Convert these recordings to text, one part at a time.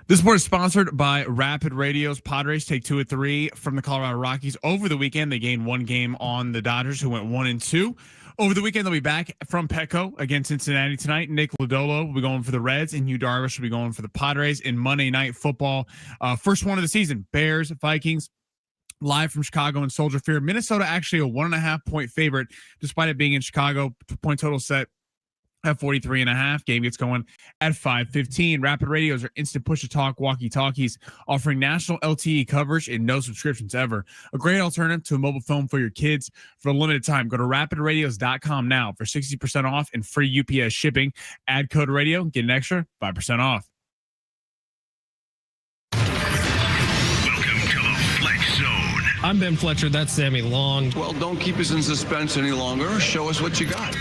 This sport is sponsored by Rapid Radio's Padres take 2 of 3 from the Colorado Rockies. Over the weekend, they gained one game on the Dodgers, who went 1-2. Over the weekend, they'll be back from Petco against Cincinnati tonight. Nick Lodolo will be going for the Reds, and Hugh Darvish will be going for the Padres in Monday Night Football. First one of the season, Bears, Vikings. Live from Chicago and Soldier Field. Minnesota actually a 1.5 point favorite, despite it being in Chicago. Point total set at 43.5. Game gets going at 5:15. Rapid Radios are instant push-to-talk walkie-talkies offering national LTE coverage and no subscriptions ever. A great alternative to a mobile phone for your kids. For a limited time, go to rapidradios.com now for 60% off and free UPS shipping. Add code radio, get an extra 5% off. Welcome to the Fletch Zone. I'm Ben Fletcher. That's Sammy Long. Well, don't keep us in suspense any longer. Show us what you got.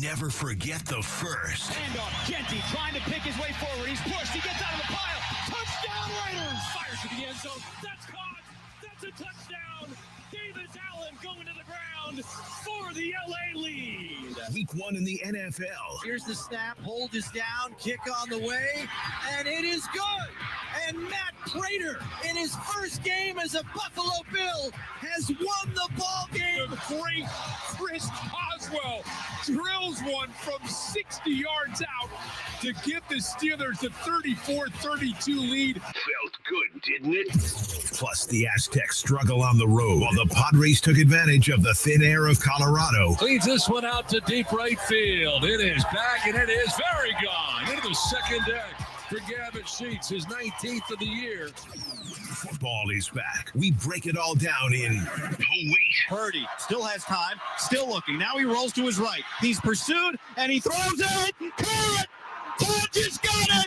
Never forget the first. Handoff, Genty trying to pick his way forward. He's pushed. He gets out of the pile. Touchdown Raiders! Fires to the end zone. That's caught. That's a touchdown. Davis Allen going to the ground for the LA lead. Week 1 in the NFL. Here's the snap. Hold is down. Kick on the way. And it is good. And Matt Prater, in his first game as a Buffalo Bill, has won the ball game. The great Chris Boswell drills one from 60 yards out to give the Steelers a 34-32 lead. Felt good, didn't it? Plus, the Aztecs struggle on the road while the Padres took advantage of the thin air of Colorado. Cleans this one out to deep right field. It is back, and it is very gone. Into the second deck for Gavin Sheets, his 19th of the year. Football is back. We break it all down in Oh Wait. Purdy still has time, still looking. Now he rolls to his right. He's pursued, and he throws it. Caught! Just got it!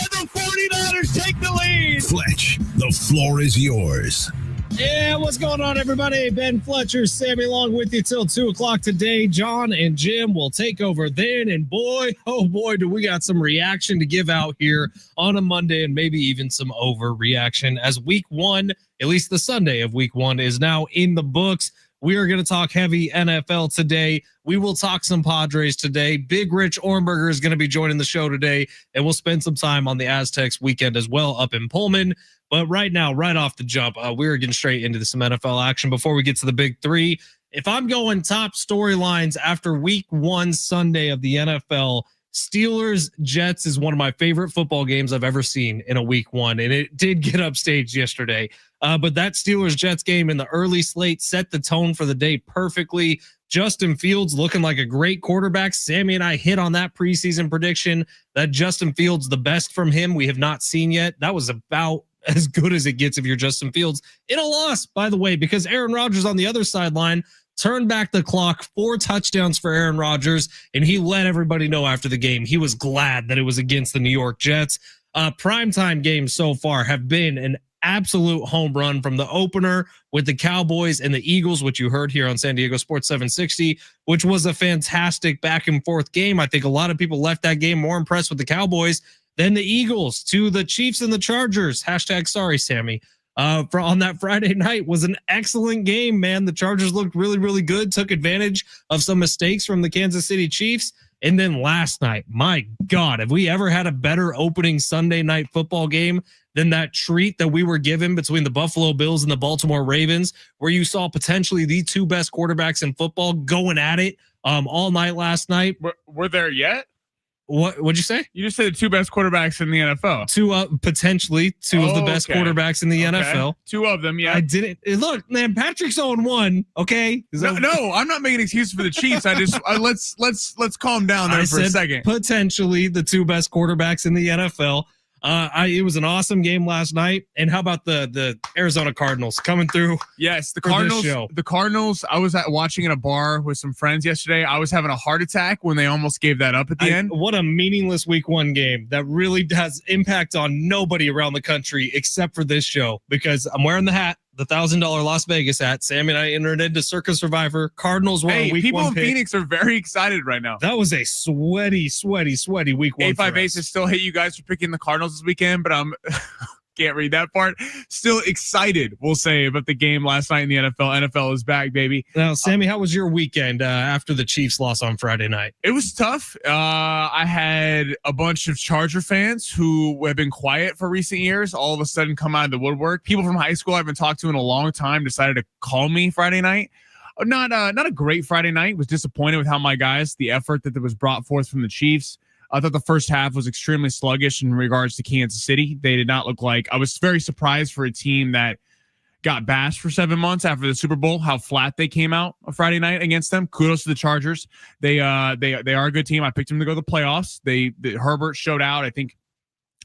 And the 49ers take the lead. Fletch, the floor is yours. Yeah, what's going on, everybody? Ben Fletcher, Sammy Long with you till 2 o'clock today. John and Jim will take over then. And boy, oh boy, do we got some reaction to give out here on a Monday and maybe even some overreaction as week 1, at least the Sunday of week 1, is now in the books. We are going to talk heavy NFL today. We will talk some Padres today. Big Rich Ornberger is going to be joining the show today, and we'll spend some time on the Aztecs weekend as well up in Pullman. But right now, right off the jump, we're getting straight into some NFL action before we get to the big three. If I'm going top storylines after week 1 Sunday of the NFL, Steelers Jets is one of my favorite football games I've ever seen in a week 1, and it did get upstaged yesterday. But that Steelers Jets game in the early slate set the tone for the day perfectly. Justin Fields looking like a great quarterback. Sammy and I hit on that preseason prediction that Justin Fields, the best from him we have not seen yet. That was about as good as it gets if you're Justin Fields in a loss, by the way, because Aaron Rodgers on the other sideline turned back the clock, 4 touchdowns for Aaron Rodgers, and he let everybody know after the game he was glad that it was against the New York Jets. Primetime games so far have been an absolute home run, from the opener with the Cowboys and the Eagles, which you heard here on San Diego Sports 760, which was a fantastic back and forth game. I think a lot of people left that game more impressed with the Cowboys than the Eagles, to the Chiefs and the Chargers. Hashtag sorry, Sammy. On that Friday night was an excellent game, man. The Chargers looked really, really good, took advantage of some mistakes from the Kansas City Chiefs. And then last night, my God, have we ever had a better opening Sunday night football game than that treat that we were given between the Buffalo Bills and the Baltimore Ravens, where you saw potentially the 2 best quarterbacks in football going at it all night last night? We're there yet? What'd you say? You just said the 2 best quarterbacks in the NFL. Potentially two of the best quarterbacks in the NFL. 2 of them, yeah. I didn't look, man. Patrick's 0-1. Okay. No, I'm not making excuses for the Chiefs. I just let's calm down there for a second. Potentially the 2 best quarterbacks in the NFL. It was an awesome game last night. And how about the Arizona Cardinals coming through? Yes, the Cardinals. The Cardinals. I was watching in a bar with some friends yesterday. I was having a heart attack when they almost gave that up at the end. What a meaningless week 1 game that really has impact on nobody around the country except for this show, because I'm wearing the hat. The $1,000 Las Vegas hat. Sam and I entered into Circus Survivor. Cardinals won a week 1 people in pick. Phoenix are very excited right now. That was a sweaty week 1. 858 should still hate you guys for picking the Cardinals this weekend, but Can't read that part. Still excited, we'll say, about the game last night in the NFL. NFL is back, baby. Now, Sammy, how was your weekend after the Chiefs loss on Friday night? It was tough. I had a bunch of Charger fans who have been quiet for recent years all of a sudden come out of the woodwork. People from high school I've been talking to in a long time decided to call me Friday night. Not a great Friday night. Was disappointed with how my guys, the effort that was brought forth from the Chiefs. I thought the first half was extremely sluggish in regards to Kansas City. They did not look like, I was very surprised for a team that got bashed for 7 months after the Super Bowl, how flat they came out on Friday night against them. Kudos to the Chargers. They are a good team. I picked them to go to the playoffs. Herbert showed out. I think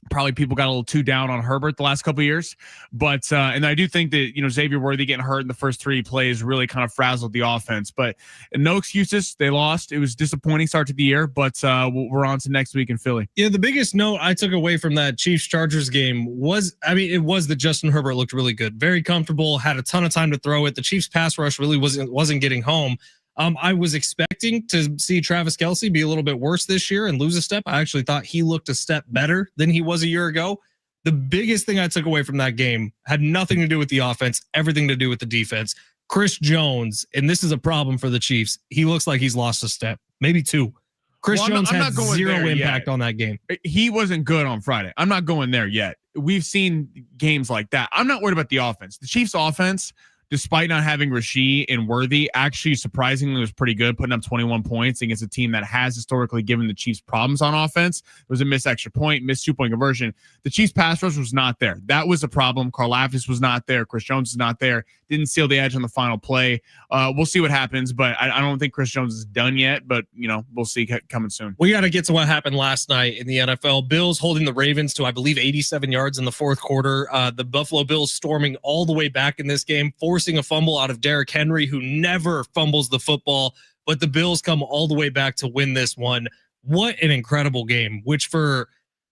probably people got a little too down on Herbert the last couple of years, but and I do think that Xavier Worthy getting hurt in the first 3 plays really kind of frazzled the offense. But no excuses, they lost. It was a disappointing start to the year, but we're on to next week in Philly. Yeah, the biggest note I took away from that Chiefs Chargers game was that Justin Herbert looked really good, very comfortable, had a ton of time to throw it. The Chiefs pass rush really wasn't getting home. I was expecting to see Travis Kelce be a little bit worse this year and lose a step. I actually thought he looked a step better than he was a year ago. The biggest thing I took away from that game had nothing to do with the offense, everything to do with the defense. Chris Jones, and this is a problem for the Chiefs, he looks like he's lost a step, maybe 2. Chris Jones had zero impact on that game. He wasn't good on Friday. I'm not going there yet. We've seen games like that. I'm not worried about the offense. The Chiefs offense, despite not having Rasheed and Worthy, actually surprisingly was pretty good, putting up 21 points against a team that has historically given the Chiefs problems on offense. There was a missed extra point, missed 2-point conversion. The Chiefs pass rush was not there. That was a problem. Karlaftis was not there. Chris Jones is not there. Didn't seal the edge on the final play. We'll see what happens, but I don't think Chris Jones is done yet, but we'll see coming soon. We got to get to what happened last night in the NFL. Bills holding the Ravens to, I believe, 87 yards in the fourth quarter. The Buffalo Bills storming all the way back in this game, forcing a fumble out of Derrick Henry, who never fumbles the football, but the Bills come all the way back to win this one. What an incredible game, which for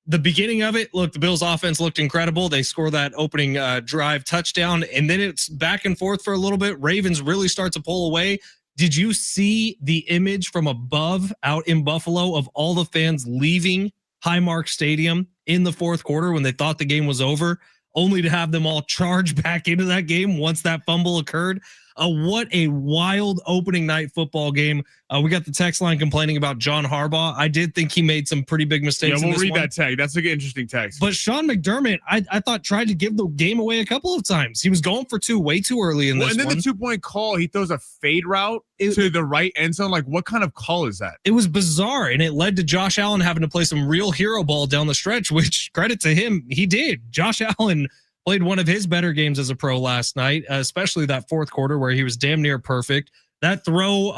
the beginning of it, look, the Bills offense looked incredible. They score that opening drive touchdown, and then it's back and forth for a little bit. Ravens really start to pull away. Did you see the image from above out in Buffalo of all the fans leaving Highmark Stadium in the fourth quarter when they thought the game was over, only to have them all charge back into that game once that fumble occurred? What a wild opening night football game. We got the text line complaining about John Harbaugh. I did think he made some pretty big mistakes. Yeah, we'll read that tag. That's an interesting text. But Sean McDermott, I thought tried to give the game away a couple of times. He was going for 2 way too early in this one. And then the 2-point call, he throws a fade route to the right end zone. Like, what kind of call is that? It was bizarre, and it led to Josh Allen having to play some real hero ball down the stretch, which credit to him, he did. Josh Allen played one of his better games as a pro last night, especially that fourth quarter where he was damn near perfect. That throw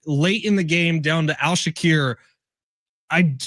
late in the game down to Al-Shakir,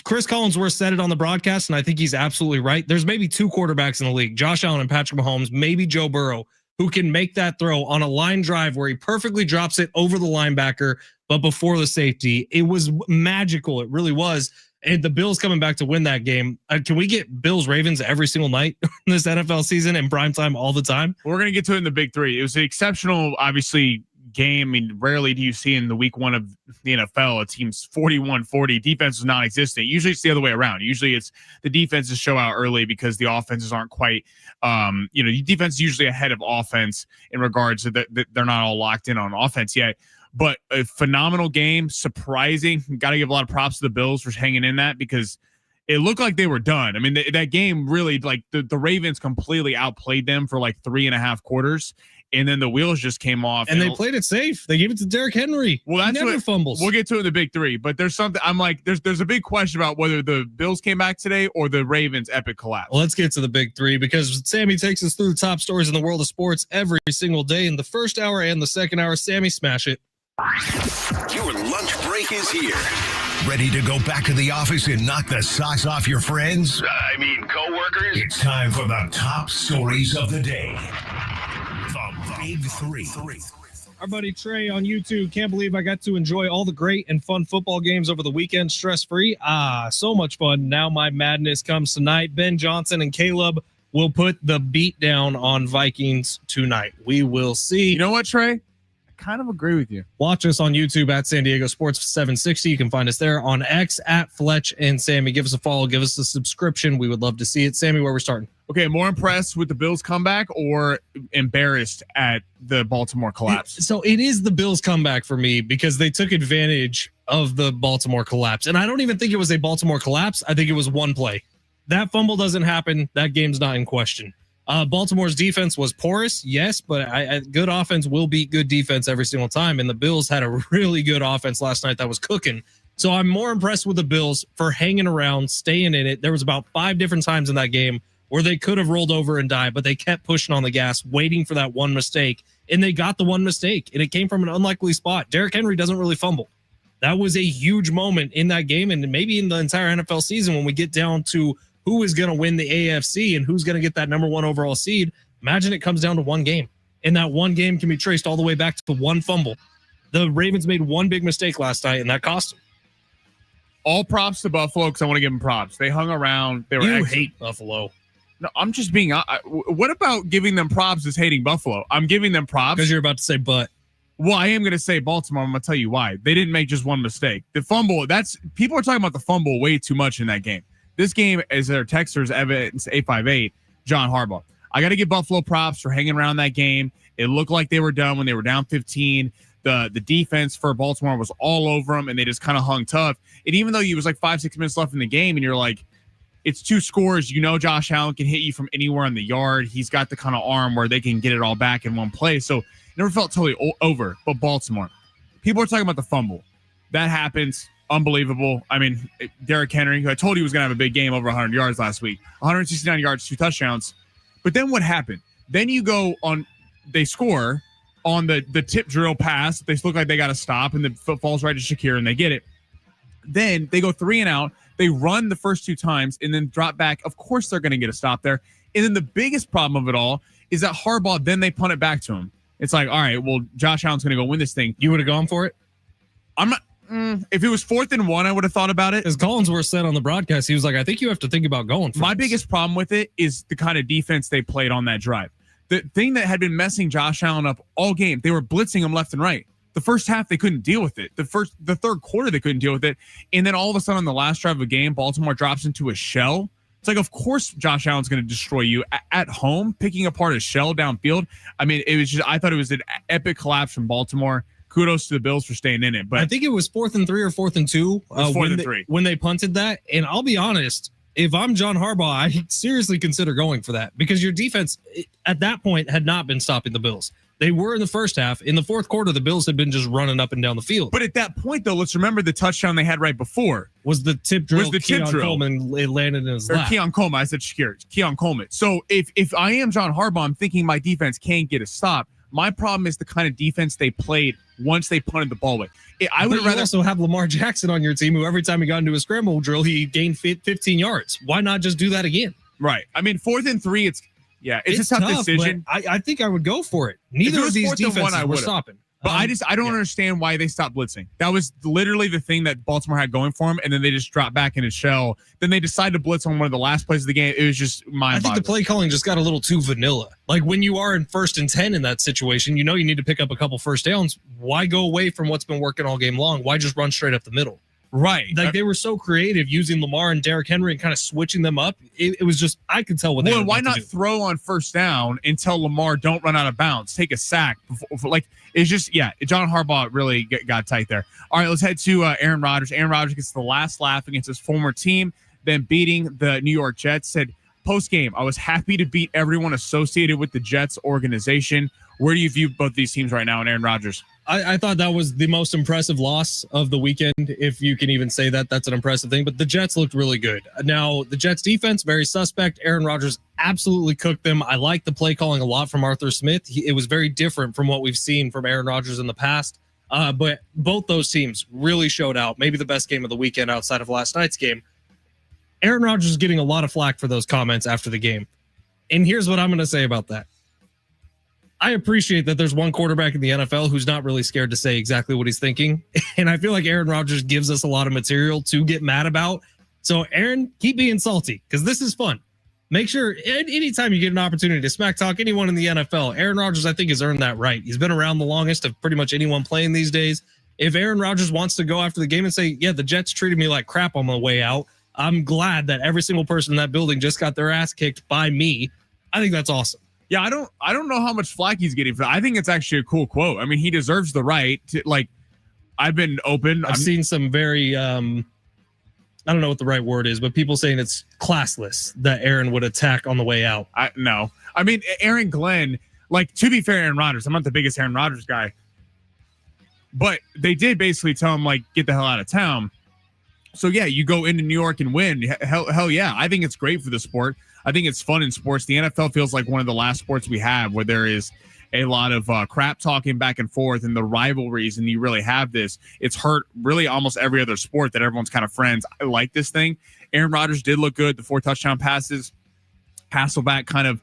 Chris Collinsworth said it on the broadcast, and I think he's absolutely right. There's maybe 2 quarterbacks in the league, Josh Allen and Patrick Mahomes, maybe Joe Burrow, who can make that throw on a line drive where he perfectly drops it over the linebacker, but before the safety. It was magical. It really was. And the Bills coming back to win that game. Can we get Bills Ravens every single night in this NFL season in primetime all the time? We're going to get to it in the big 3. It was an exceptional, obviously, game. I mean, rarely do you see in the week 1 of the NFL a team's 41-40. Defense is non-existent. Usually it's the other way around. Usually it's the defenses show out early because the offenses aren't quite, the defense is usually ahead of offense in regards to that they're not all locked in on offense yet. But a phenomenal game, surprising. Got to give a lot of props to the Bills for hanging in that because it looked like they were done. I mean, that game really, like the Ravens completely outplayed them for like 3.5 quarters. And then the wheels just came off. And they played it safe. They gave it to Derrick Henry. Well, that's never fumbles. We'll get to it in the big 3. But there's something, I'm like, there's a big question about whether the Bills came back today or the Ravens' epic collapse. Well, let's get to the big 3 because Sammy takes us through the top stories in the world of sports every single day. In the first hour and the second hour, Sammy, smash it. Your lunch break is here. Ready to go back to the office and knock the socks off your friends? Coworkers? It's time for the top stories of the day. The Big 3. Our buddy Trey on YouTube, can't believe I got to enjoy all the great and fun football games over the weekend stress-free. So much fun. Now my madness comes tonight. Ben Johnson and Caleb will put the beat down on Vikings tonight. We will see. You know what, Trey? Kind of agree with you. Watch us on YouTube at San Diego Sports 760. You can find us there on X at Fletch and Sammy. Give us a follow. Give us a subscription. We would love to see it. Sammy, where we're starting? Okay, more impressed with the Bills comeback or embarrassed at the Baltimore collapse? So it is the Bills comeback for me because they took advantage of the Baltimore collapse. And I don't even think it was a Baltimore collapse. I think it was one play. That fumble doesn't happen. That game's not in question. Baltimore's defense was porous, yes, but good offense will beat good defense every single time. And the Bills had a really good offense last night that was cooking. So I'm more impressed with the Bills for hanging around, staying in it. There was about 5 different times in that game where they could have rolled over and died, but they kept pushing on the gas, waiting for that one mistake. And they got the one mistake, and it came from an unlikely spot. Derrick Henry doesn't really fumble. That was a huge moment in that game, and maybe in the entire NFL season when we get down to who is going to win the AFC and who's going to get that number 1 overall seed. Imagine it comes down to one game, and that one game can be traced all the way back to one fumble. The Ravens made one big mistake last night, and that cost them. All props to Buffalo because I want to give them props. They hung around. They were. You hate Buffalo. No, I'm just being. What about giving them props is hating Buffalo? I'm giving them props because you're about to say but. Well, I am going to say Baltimore. I'm going to tell you why. They didn't make just one mistake. The fumble. People are talking about the fumble way too much in that game. This game, as their texters evidence 858, John Harbaugh. I got to give Buffalo props for hanging around that game. It looked like they were done when they were down 15. The defense for Baltimore was all over them, and they just kind of hung tough. And even though it was like 5-6 minutes left in the game, and you're like, it's 2 scores. You know Josh Allen can hit you from anywhere in the yard. He's got the kind of arm where they can get it all back in one play. So it never felt totally over. But Baltimore, people are talking about the fumble. That happens. Unbelievable. I mean, Derrick Henry, who I told you was going to have a big game, over 100 yards last week. 169 yards, 2 touchdowns. But then what happened? Then you go on, they score on the tip drill pass. They look like they got to stop, and the foot falls right to Shakir, and they get it. Then they go 3 and out. They run the first 2 times and then drop back. Of course, they're going to get a stop there. And then the biggest problem of it all is that Harbaugh, then they punt it back to him. It's like, all right, well, Josh Allen's going to go win this thing. You would have gone for it? I'm not. If it was 4th and 1, I would have thought about it. As Collinsworth said on the broadcast, he was like, I think you have to think about going for My biggest problem with it is the kind of defense they played on that drive. The thing that had been messing Josh Allen up all game, they were blitzing him left and right. The first half, they couldn't deal with it. The third quarter, they couldn't deal with it. And then all of a sudden on the last drive of the game, Baltimore drops into a shell. It's like, of course, Josh Allen's going to destroy you at home, picking apart a shell downfield. I mean, I thought it was an epic collapse from Baltimore. Kudos to the Bills for staying in it. But I think it was 4th and 3 or 4th and 2. 4th and 3 when they punted that. And I'll be honest, if I'm John Harbaugh, I seriously consider going for that because your defense at that point had not been stopping the Bills. They were in the first half. In the fourth quarter, the Bills had been just running up and down the field. But at that point, though, let's remember the touchdown they had right before was the tip drill. Coleman, it landed in his lap. Keon Coleman. I said Shakir. Keon Coleman. So if I am John Harbaugh, I'm thinking my defense can't get a stop. My problem is the kind of defense they played once they punted the ball away. I would rather also have Lamar Jackson on your team, who every time he got into a scramble drill, he gained 15 yards. Why not just do that again? Right. I mean, 4th and 3, it's a tough decision. I think I would go for it. Neither of these defenses were stopping. But I don't understand why they stopped blitzing. That was literally the thing that Baltimore had going for them, and then they just dropped back in a shell. Then they decided to blitz on one of the last plays of the game. It was just mind-boggling. I think the play calling just got a little too vanilla. Like when you are in 1st and 10 in that situation, you know you need to pick up a couple first downs. Why go away from what's been working all game long? Why just run straight up the middle? Right. Like they were so creative using Lamar and Derrick Henry and kind of switching them up. It was just, I could tell what they were why not throw on first down and tell Lamar, don't run out of bounds, take a sack. It's just, John Harbaugh really got tight there. All right, let's head to Aaron Rodgers. Aaron Rodgers gets the last laugh against his former team, then beating the New York Jets. Said, post-game, I was happy to beat everyone associated with the Jets organization. Where do you view both these teams right now in Aaron Rodgers? I thought that was the most impressive loss of the weekend, if you can even say that. That's an impressive thing. But the Jets looked really good. Now, the Jets defense, very suspect. Aaron Rodgers absolutely cooked them. I like the play calling a lot from Arthur Smith. It was very different from what we've seen from Aaron Rodgers in the past. But both those teams really showed out. Maybe the best game of the weekend outside of last night's game. Aaron Rodgers is getting a lot of flack for those comments after the game. And here's what I'm going to say about that. I appreciate that there's one quarterback in the NFL who's not really scared to say exactly what he's thinking. And I feel like Aaron Rodgers gives us a lot of material to get mad about. So, Aaron, keep being salty because this is fun. Make sure anytime you get an opportunity to smack talk anyone in the NFL, Aaron Rodgers, I think, has earned that right. He's been around the longest of pretty much anyone playing these days. If Aaron Rodgers wants to go after the game and say, yeah, the Jets treated me like crap on my way out, I'm glad that every single person in that building just got their ass kicked by me. I think that's awesome. Yeah, I don't know how much flack he's getting for that. I think it's actually a cool quote. I mean, he deserves the right to, like, I've been open. I've seen some very I don't know what the right word is, but people saying it's classless that Aaron would attack on the way out. No. I mean, Aaron Glenn, like, to be fair, Aaron Rodgers, I'm not the biggest Aaron Rodgers guy, but they did basically tell him, like, get the hell out of town. So, yeah, you go into New York and win. Hell yeah. I think it's great for the sport. I think it's fun in sports. The NFL feels like one of the last sports we have where there is a lot of crap talking back and forth and the rivalries, and you really have this. It's hurt really almost every other sport that everyone's kind of friends. I like this thing. Aaron Rodgers did look good. The 4 touchdown passes. Hasselback kind of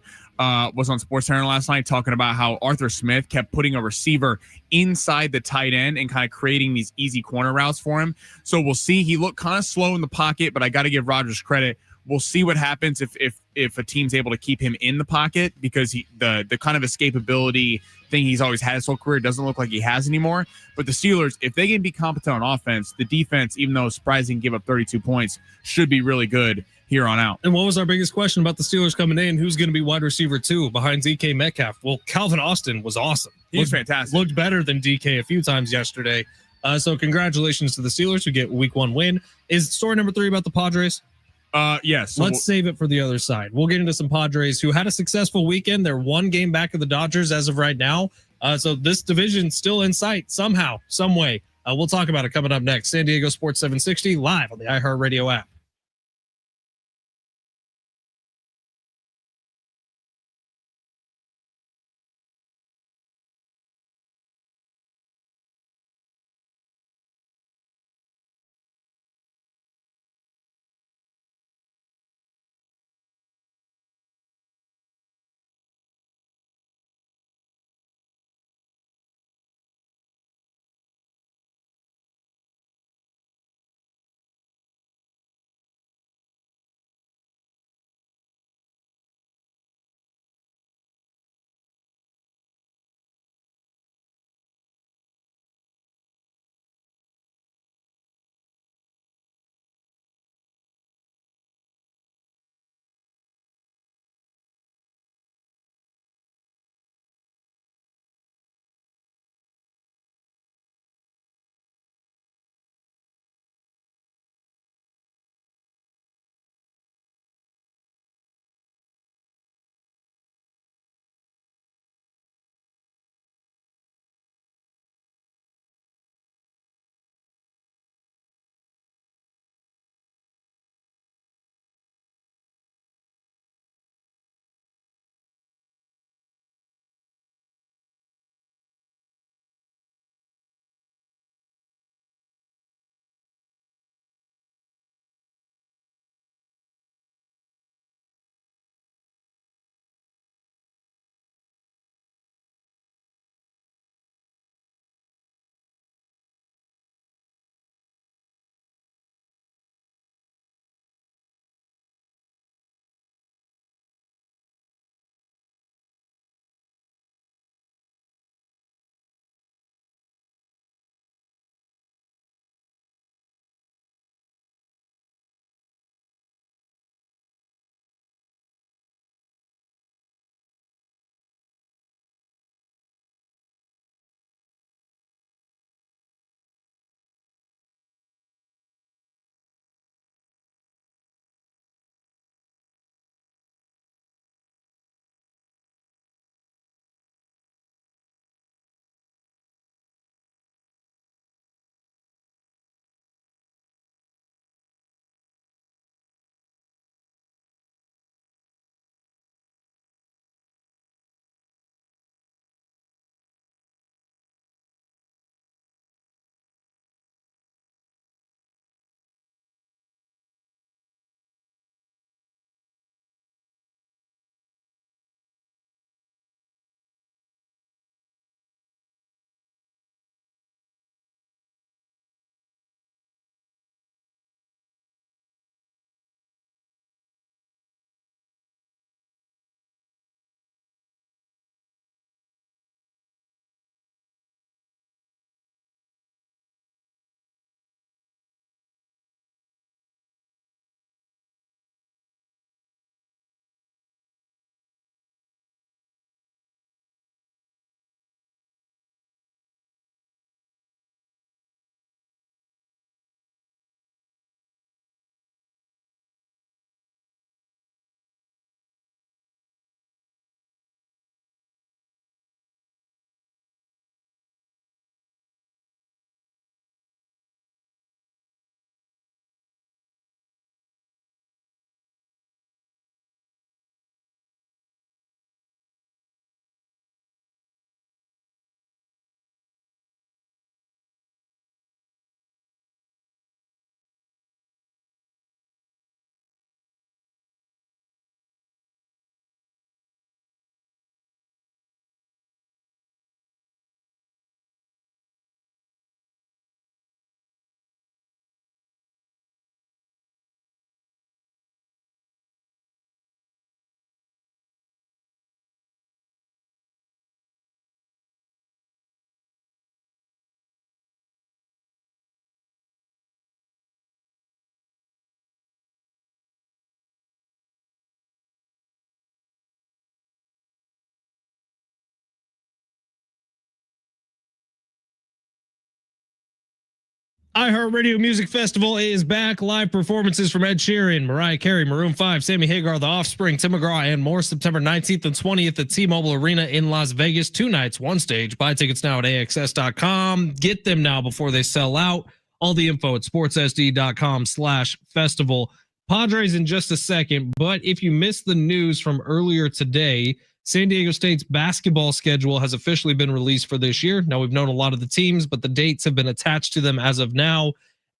was on SportsCenter last night talking about how Arthur Smith kept putting a receiver inside the tight end and kind of creating these easy corner routes for him. So we'll see. He looked kind of slow in the pocket, but I got to give Rodgers credit. We'll see what happens if a team's able to keep him in the pocket, because the kind of escapability thing he's always had his whole career doesn't look like he has anymore. But the Steelers, if they can be competent on offense, the defense, even though surprising, give up 32 points, should be really good here on out. And what was our biggest question about the Steelers coming in? Who's going to be wide receiver 2 behind DK Metcalf? Well, Calvin Austin was awesome. He's fantastic. Looked better than DK a few times yesterday. So congratulations to the Steelers who get week 1 win. Is story number 3 about the Padres? Yes. So Let's save it for the other side. We'll get into some Padres who had a successful weekend. They're 1 game back of the Dodgers as of right now. So this division's still in sight somehow, some way. We'll talk about it coming up next. San Diego Sports 760 live on the iHeartRadio app. iHeartRadio Music Festival is back. Live performances from Ed Sheeran, Mariah Carey, Maroon 5, Sammy Hagar, The Offspring, Tim McGraw, and more. September 19th and 20th at T-Mobile Arena in Las Vegas. 2 nights, 1 stage. Buy tickets now at AXS.com. Get them now before they sell out. All the info at sportsSD.com/festival. Padres in just a second, but if you missed the news from earlier today, San Diego State's basketball schedule has officially been released for this year. Now, we've known a lot of the teams, but the dates have been attached to them as of now.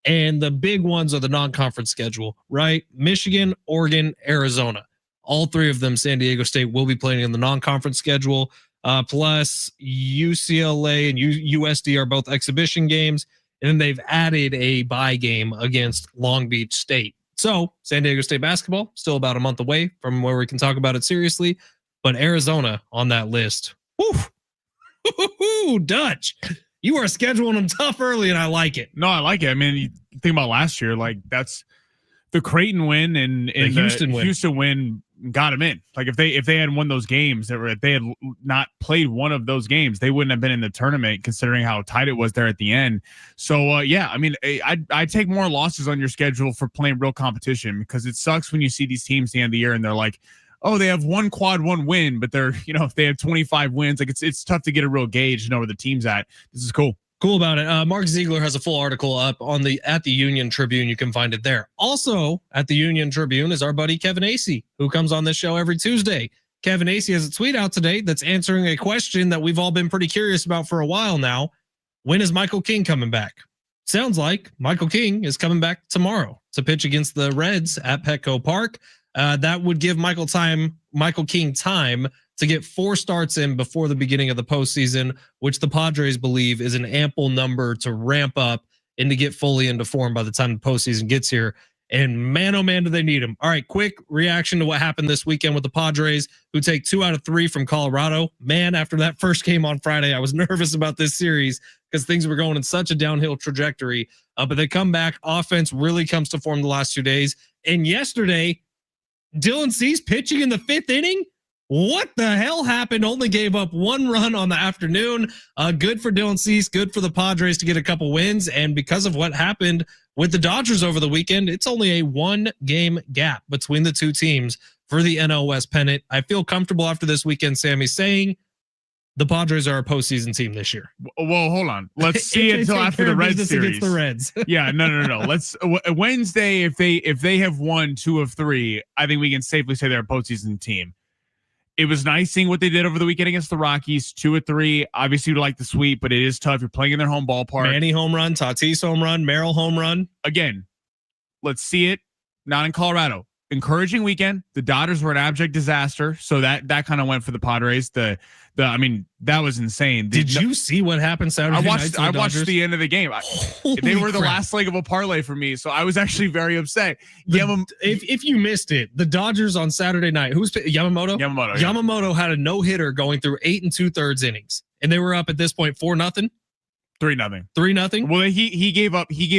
And the big ones are the non-conference schedule, right? Michigan, Oregon, Arizona. All 3 of them, San Diego State will be playing in the non-conference schedule. Plus UCLA and USD are both exhibition games. And then they've added a bye game against Long Beach State. So San Diego State basketball, still about a month away from where we can talk about it seriously. But Arizona on that list. Woo. Dutch, you are scheduling them tough early, and I like it. No, I like it. I mean, you think about last year, like that's the Creighton win and the Houston win got them in. Like if they had won those games, if they had not played one of those games, they wouldn't have been in the tournament, considering how tight it was there at the end. So yeah, I mean, I'd take more losses on your schedule for playing real competition, because it sucks when you see these teams at the end of the year and they're like, oh, they have one quad one win, but they're, if they have 25 wins, like it's tough to get a real gauge to know where the team's at. This is cool. Cool about it. Mark Ziegler has a full article up on at the Union Tribune. You can find it there. Also at the Union Tribune is our buddy Kevin Acey, who comes on this show every Tuesday. Kevin Acey has a tweet out today that's answering a question that we've all been pretty curious about for a while now. When is Michael King coming back? Sounds like Michael King is coming back tomorrow to pitch against the Reds at Petco Park. That would give Michael King time to get 4 starts in before the beginning of the postseason, which the Padres believe is an ample number to ramp up and to get fully into form by the time the postseason gets here. And man, oh man, do they need him. All right, quick reaction to what happened this weekend with the Padres, who take 2 out of 3 from Colorado. Man, after that first game on Friday, I was nervous about this series because things were going in such a downhill trajectory. But they come back. Offense really comes to form the last 2 days. And yesterday, Dylan Cease pitching in the 5th inning. What the hell happened? Only gave up 1 run on the afternoon. Good for Dylan Cease. Good for the Padres to get a couple wins. And because of what happened with the Dodgers over the weekend, it's only a 1-game gap between the 2 teams for the NL West pennant. I feel comfortable after this weekend, Sammy, saying the Padres are a postseason team this year. Well, hold on. Let's see it until after the Reds series. Against the Reds. Yeah, no. Let's Wednesday. If they have won 2 of 3, I think we can safely say they're a postseason team. It was nice seeing what they did over the weekend against the Rockies. 2 of 3. Obviously, you'd like the sweep, but it is tough. You're playing in their home ballpark. Manny home run, Tatis home run, Merrill home run. Again, let's see it. Not in Colorado. Encouraging weekend. The Dodgers were an abject disaster, so that kind of went for the Padres. I mean, that was insane. Did you see what happened Saturday night? I watched the end of the game. They were the last leg of a parlay for me, so I was actually very upset. If you missed it, the Dodgers on Saturday night, who's Yamamoto? Yamamoto had a no-hitter going through 8 2/3 innings, and they were up at this point 4-0. 3-0. 3-0. Well, he gave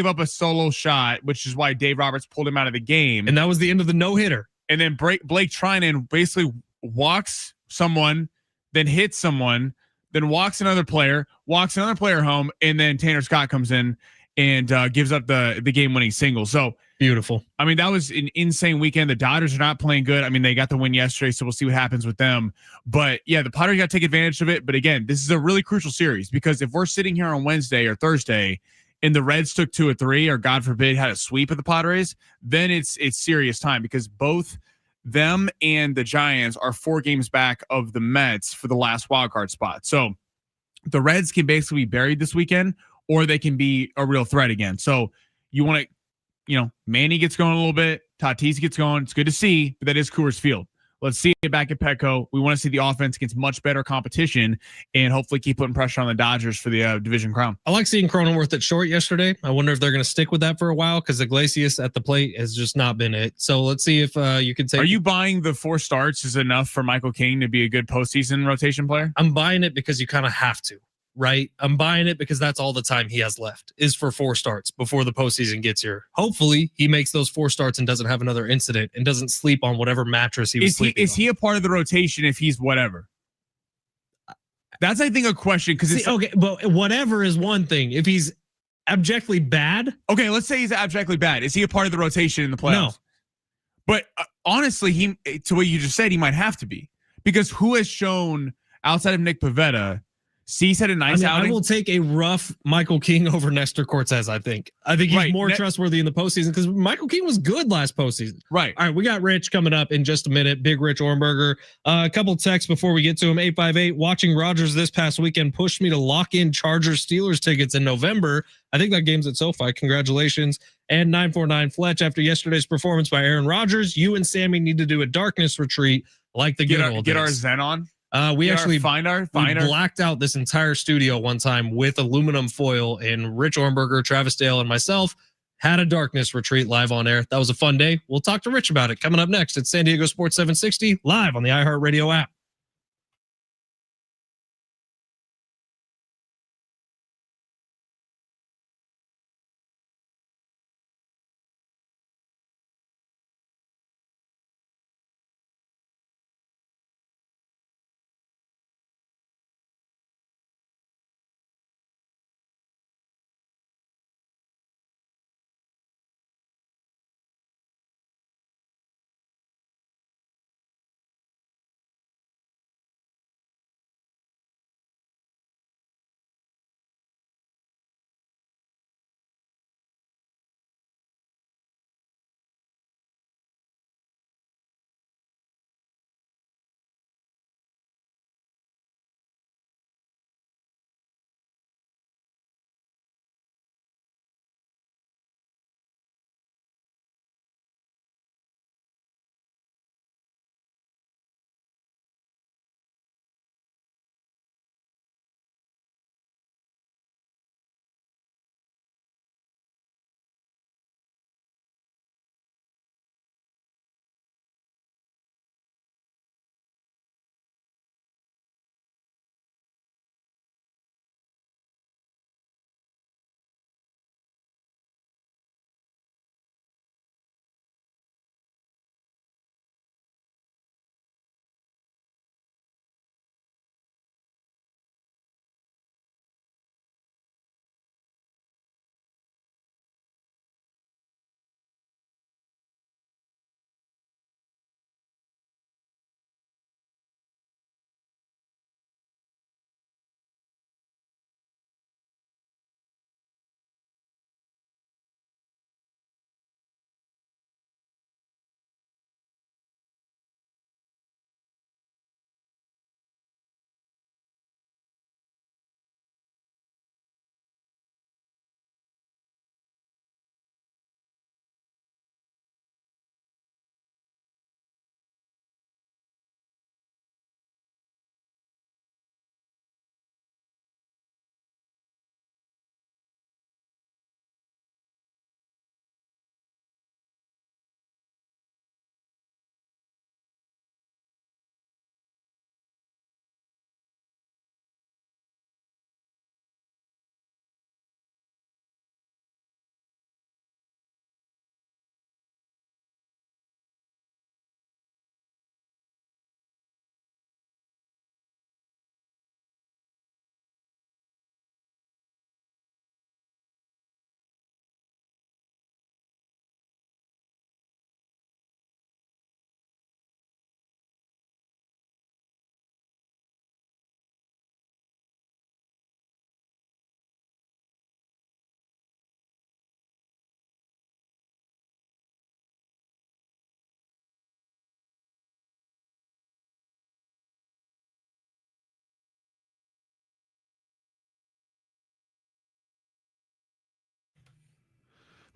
up a solo shot, which is why Dave Roberts pulled him out of the game, and that was the end of the no-hitter. And then Blake Trinan basically walks someone, then hits someone, then walks another player home, and then Tanner Scott comes in and gives up the game-winning single. So beautiful. I mean, that was an insane weekend. The Dodgers are not playing good. I mean, they got the win yesterday, so we'll see what happens with them. But yeah, the Padres got to take advantage of it. But again, this is a really crucial series, because if we're sitting here on Wednesday or Thursday and the Reds took 2 of 3, or God forbid had a sweep of the Padres, then it's serious time, because both them and the Giants are 4 games back of the Mets for the last wildcard spot. So the Reds can basically be buried this weekend, or they can be a real threat again. So you want to, Manny gets going a little bit, Tatis gets going. It's good to see, but that is Coors Field. Let's see it back at Petco. We want to see the offense against much better competition and hopefully keep putting pressure on the Dodgers for the division crown. I like seeing Cronenworth at short yesterday. I wonder if they're going to stick with that for a while, because Iglesias at the plate has just not been it. So let's see if you can take. Are you buying the 4 starts is enough for Michael King to be a good postseason rotation player? I'm buying it because you kind of have to. Right? I'm buying it because that's all the time he has left is for 4 starts before the postseason gets here. Hopefully he makes those 4 starts and doesn't have another incident and doesn't sleep on whatever mattress he was sleeping on. Is he a part of the rotation if he's whatever? That's, I think, a question, because okay, but whatever is one thing. If he's abjectly bad. Okay, let's say he's abjectly bad. Is he a part of the rotation in the playoffs? No. But honestly, to what you just said, he might have to be, because who has shown outside of Nick Pivetta? Cease had a nice outing. I will take a rough Michael King over Nestor Cortez. I think he's more trustworthy in the postseason because Michael King was good last postseason. Right. All right. We got Rich coming up in just a minute. Big Rich Ornberger. A couple texts before we get to him. 858. Watching Rogers this past weekend pushed me to lock in Chargers Steelers tickets in November. I think that game's at SoFi. Congratulations. And 949 Fletch. After yesterday's performance by Aaron Rodgers, you and Sammy need to do a darkness retreat like the good old days. Get our Zen on. We actually we blacked out this entire studio one time with aluminum foil, and Rich Ornberger, Travis Dale, and myself had a darkness retreat live on air. That was a fun day. We'll talk to Rich about it coming up next at San Diego Sports 760 live on the iHeartRadio app.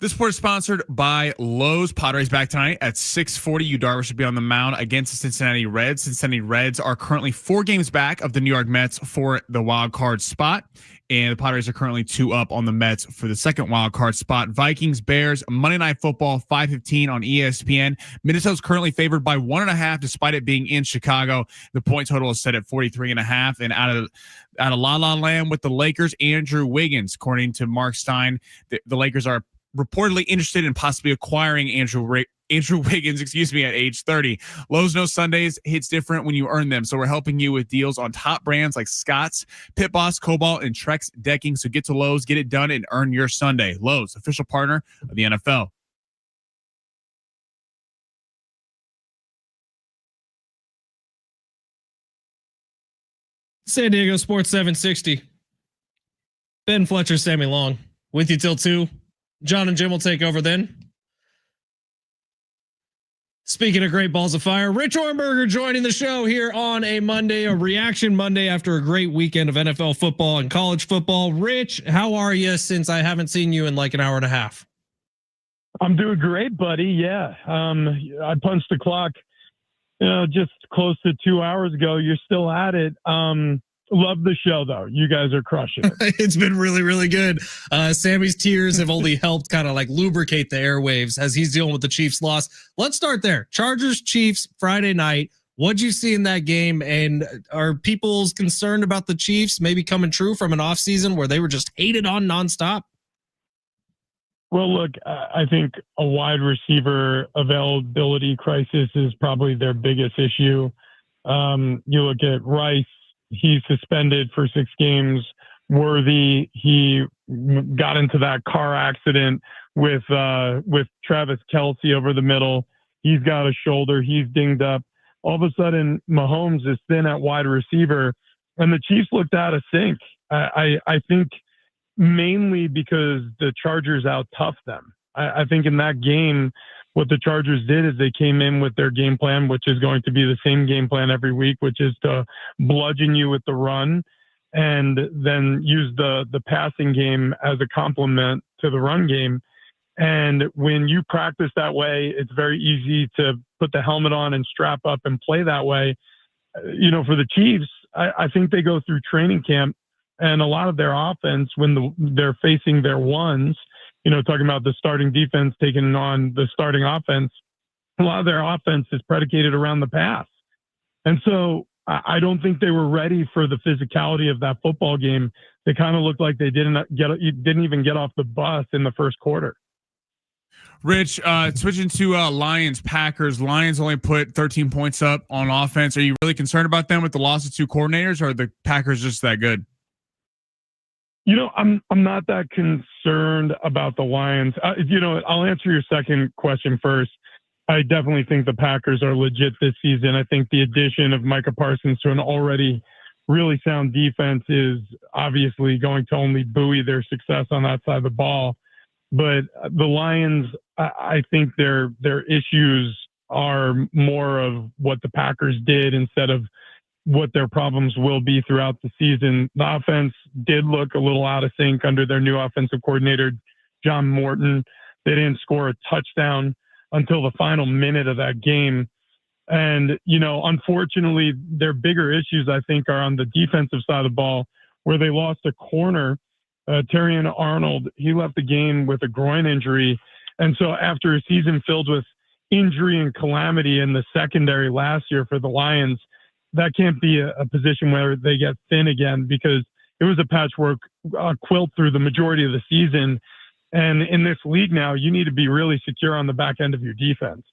This sport is sponsored by Lowe's. Padres back tonight at 6:40. Yu Darvish should be on the mound against the Cincinnati Reds. Cincinnati Reds are currently 4 games back of the New York Mets for the wild card spot. And the Padres are currently 2 up on the Mets for the second wild card spot. Vikings, Bears, Monday Night Football, 5:15 on ESPN. Minnesota's currently favored by 1.5, despite it being in Chicago. The point total is set at 43.5. And out of La La Land with the Lakers, Andrew Wiggins. According to Mark Stein, the Lakers are reportedly interested in possibly acquiring Andrew Andrew Wiggins, at age 30. Lowe's Knows Sundays hits different when you earn them. So we're helping you with deals on top brands like Scott's, Pit Boss, Cobalt, and Trex decking. So get to Lowe's, get it done, and earn your Sunday. Lowe's, official partner of the NFL. San Diego Sports 760. Ben Fletcher, Sammy Long, with you till 2. John and Jim will take over then. Speaking of great balls of fire, Rich Ornberger joining the show here on a Monday, a reaction Monday after a great weekend of NFL football and college football. Rich, how are you since I haven't seen you in like an hour and a half? I'm doing great, buddy. Yeah. I punched the clock, just close to 2 hours ago. You're still at it. Love the show though. You guys are crushing it. It's been really, really good. Sammy's tears have only helped kind of like lubricate the airwaves as he's dealing with the Chiefs loss. Let's start there. Chargers, Chiefs, Friday night. What'd you see in that game? And are people's concerned about the Chiefs maybe coming true from an offseason where they were just hated on nonstop? Well, look, I think a wide receiver availability crisis is probably their biggest issue. You look at Rice. He's suspended for 6 games. Worthy, he got into that car accident with Travis Kelce over the middle. He's got a shoulder. He's dinged up. All of a sudden, Mahomes is thin at wide receiver, and the Chiefs looked out of sync. I think mainly because the Chargers out-toughed them. I think in that game, what the Chargers did is they came in with their game plan, which is going to be the same game plan every week, which is to bludgeon you with the run and then use the passing game as a complement to the run game. And when you practice that way, it's very easy to put the helmet on and strap up and play that way. For the Chiefs, I think they go through training camp, and a lot of their offense, when they're facing their ones, talking about the starting defense taking on the starting offense, a lot of their offense is predicated around the pass. And so I don't think they were ready for the physicality of that football game. They kind of looked like they didn't even get off the bus in the first quarter. Rich, switching to Lions, Packers. Lions only put 13 points up on offense. Are you really concerned about them with the loss of 2 coordinators, or are the Packers just that good? I'm not that concerned about the Lions. I'll answer your second question first. I definitely think the Packers are legit this season. I think the addition of Micah Parsons to an already really sound defense is obviously going to only buoy their success on that side of the ball. But the Lions, I think their issues are more of what the Packers did instead of what their problems will be throughout the season. The offense did look a little out of sync under their new offensive coordinator, John Morton. They didn't score a touchdown until the final minute of that game. And, unfortunately, their bigger issues, I think, are on the defensive side of the ball, where they lost a corner. Terrion Arnold, he left the game with a groin injury. And so after a season filled with injury and calamity in the secondary last year for the Lions, that can't be a position where they get thin again, because it was a patchwork quilt through the majority of the season. And in this league now, you need to be really secure on the back end of your defense.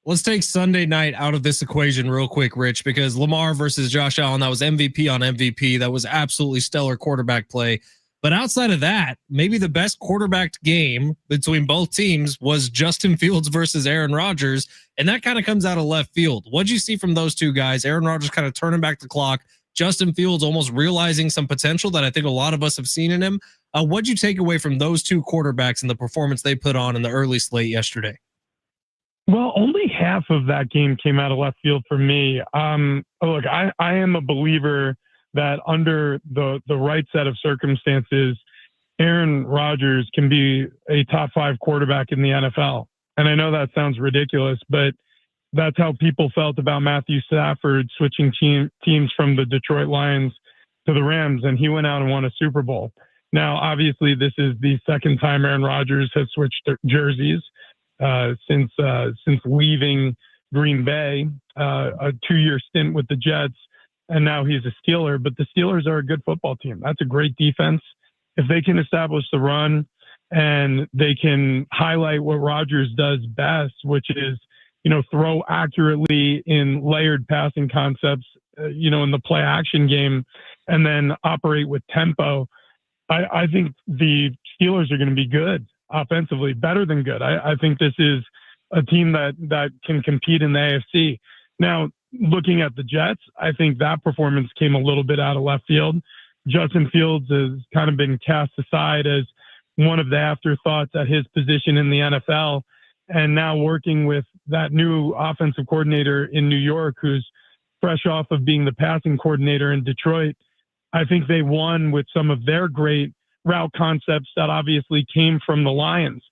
Let's take Sunday night out of this equation real quick, Rich, because Lamar versus Josh Allen, that was MVP on MVP. That was absolutely stellar quarterback play. But outside of that, maybe the best quarterbacked game between both teams was Justin Fields versus Aaron Rodgers. And that kind of comes out of left field. What'd you see from those two guys? Aaron Rodgers kind of turning back the clock. Justin Fields almost realizing some potential that I think a lot of us have seen in him. What'd you take away from those two quarterbacks and the performance they put on in the early slate yesterday? Well, only half of that game came out of left field for me. Look, I am a believer that under the right set of circumstances, Aaron Rodgers can be a top 5 quarterback in the NFL. And I know that sounds ridiculous, but that's how people felt about Matthew Stafford switching teams from the Detroit Lions to the Rams, and he went out and won a Super Bowl. Now, obviously, this is the second time Aaron Rodgers has switched jerseys since leaving Green Bay, a 2-year stint with the Jets, and now he's a Steeler. But the Steelers are a good football team. That's a great defense. If they can establish the run and they can highlight what Rodgers does best, which is, throw accurately in layered passing concepts, in the play action game, and then operate with tempo. I think the Steelers are going to be good offensively, better than good. I think this is a team that can compete in the AFC. Now, looking at the Jets, I think that performance came a little bit out of left field. Justin Fields has kind of been cast aside as one of the afterthoughts at his position in the NFL. And now working with that new offensive coordinator in New York, who's fresh off of being the passing coordinator in Detroit, I think they won with some of their great route concepts that obviously came from the Lions.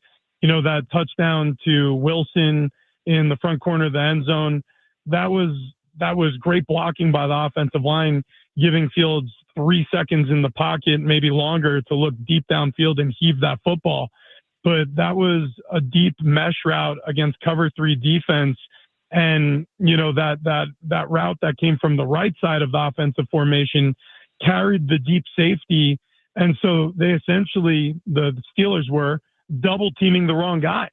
That touchdown to Wilson in the front corner of the end zone, that was great blocking by the offensive line, giving Fields 3 seconds in the pocket, maybe longer, to look deep downfield and heave that football. But that was a deep mesh route against cover 3 defense. And, that route that came from the right side of the offensive formation carried the deep safety. And so they essentially, the Steelers were double teaming the wrong guy.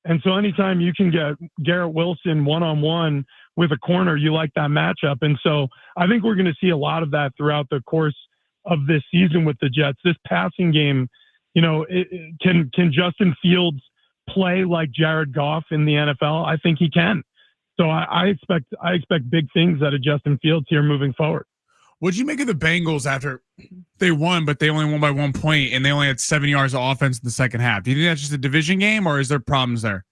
And so anytime you can get Garrett Wilson one-on-one with a corner, you like that matchup. And so I think we're going to see a lot of that throughout the course of this season with the Jets. This passing game, can Justin Fields play like Jared Goff in the NFL? I think he can. So I expect big things out of Justin Fields here moving forward. What'd you make of the Bengals after they won, but they only won by 1 point and they only had 7 yards of offense in the second half? Do you think that's just a division game, or is there problems there?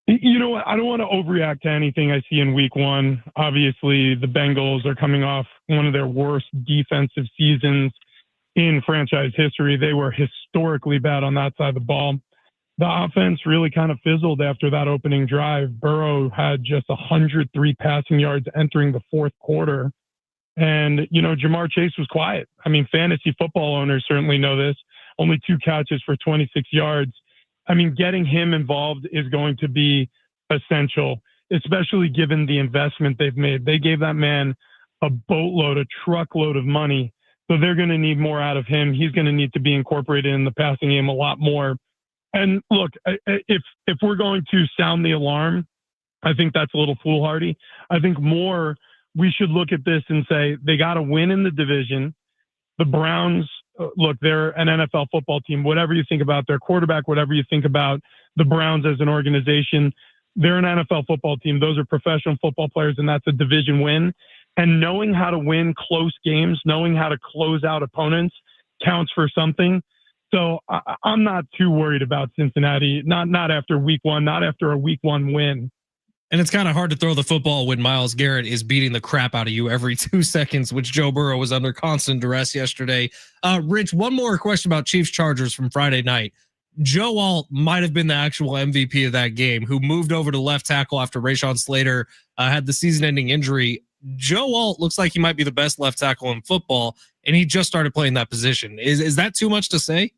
You know what? I don't want to overreact to anything I see in week 1. Obviously, the Bengals are coming off one of their worst defensive seasons in franchise history. They were historically bad on that side of the ball. The offense really kind of fizzled after that opening drive. Burrow had just 103 passing yards entering the fourth quarter. And, Jamar Chase was quiet. I mean, fantasy football owners certainly know this. Only 2 catches for 26 yards. I mean, getting him involved is going to be essential, especially given the investment they've made. They gave that man a boatload, a truckload of money. So they're going to need more out of him. He's going to need to be incorporated in the passing game a lot more. And look, if we're going to sound the alarm, I think that's a little foolhardy. I think more we should look at this and say they got to win in the division. The Browns, look, they're an NFL football team. Whatever you think about their quarterback, whatever you think about the Browns as an organization, they're an NFL football team. Those are professional football players, and that's a division win. And knowing how to win close games, knowing how to close out opponents counts for something. So I'm not too worried about Cincinnati, not after week 1, not after a week 1 win. And it's kind of hard to throw the football when Myles Garrett is beating the crap out of you every 2 seconds, which Joe Burrow was under constant duress yesterday. Rich, one more question about Chiefs Chargers from Friday night. Joe Alt might have been the actual MVP of that game, who moved over to left tackle after Rashawn Slater had the season-ending injury. Joe Alt looks like he might be the best left tackle in football, and he just started playing that position. Is that too much to say?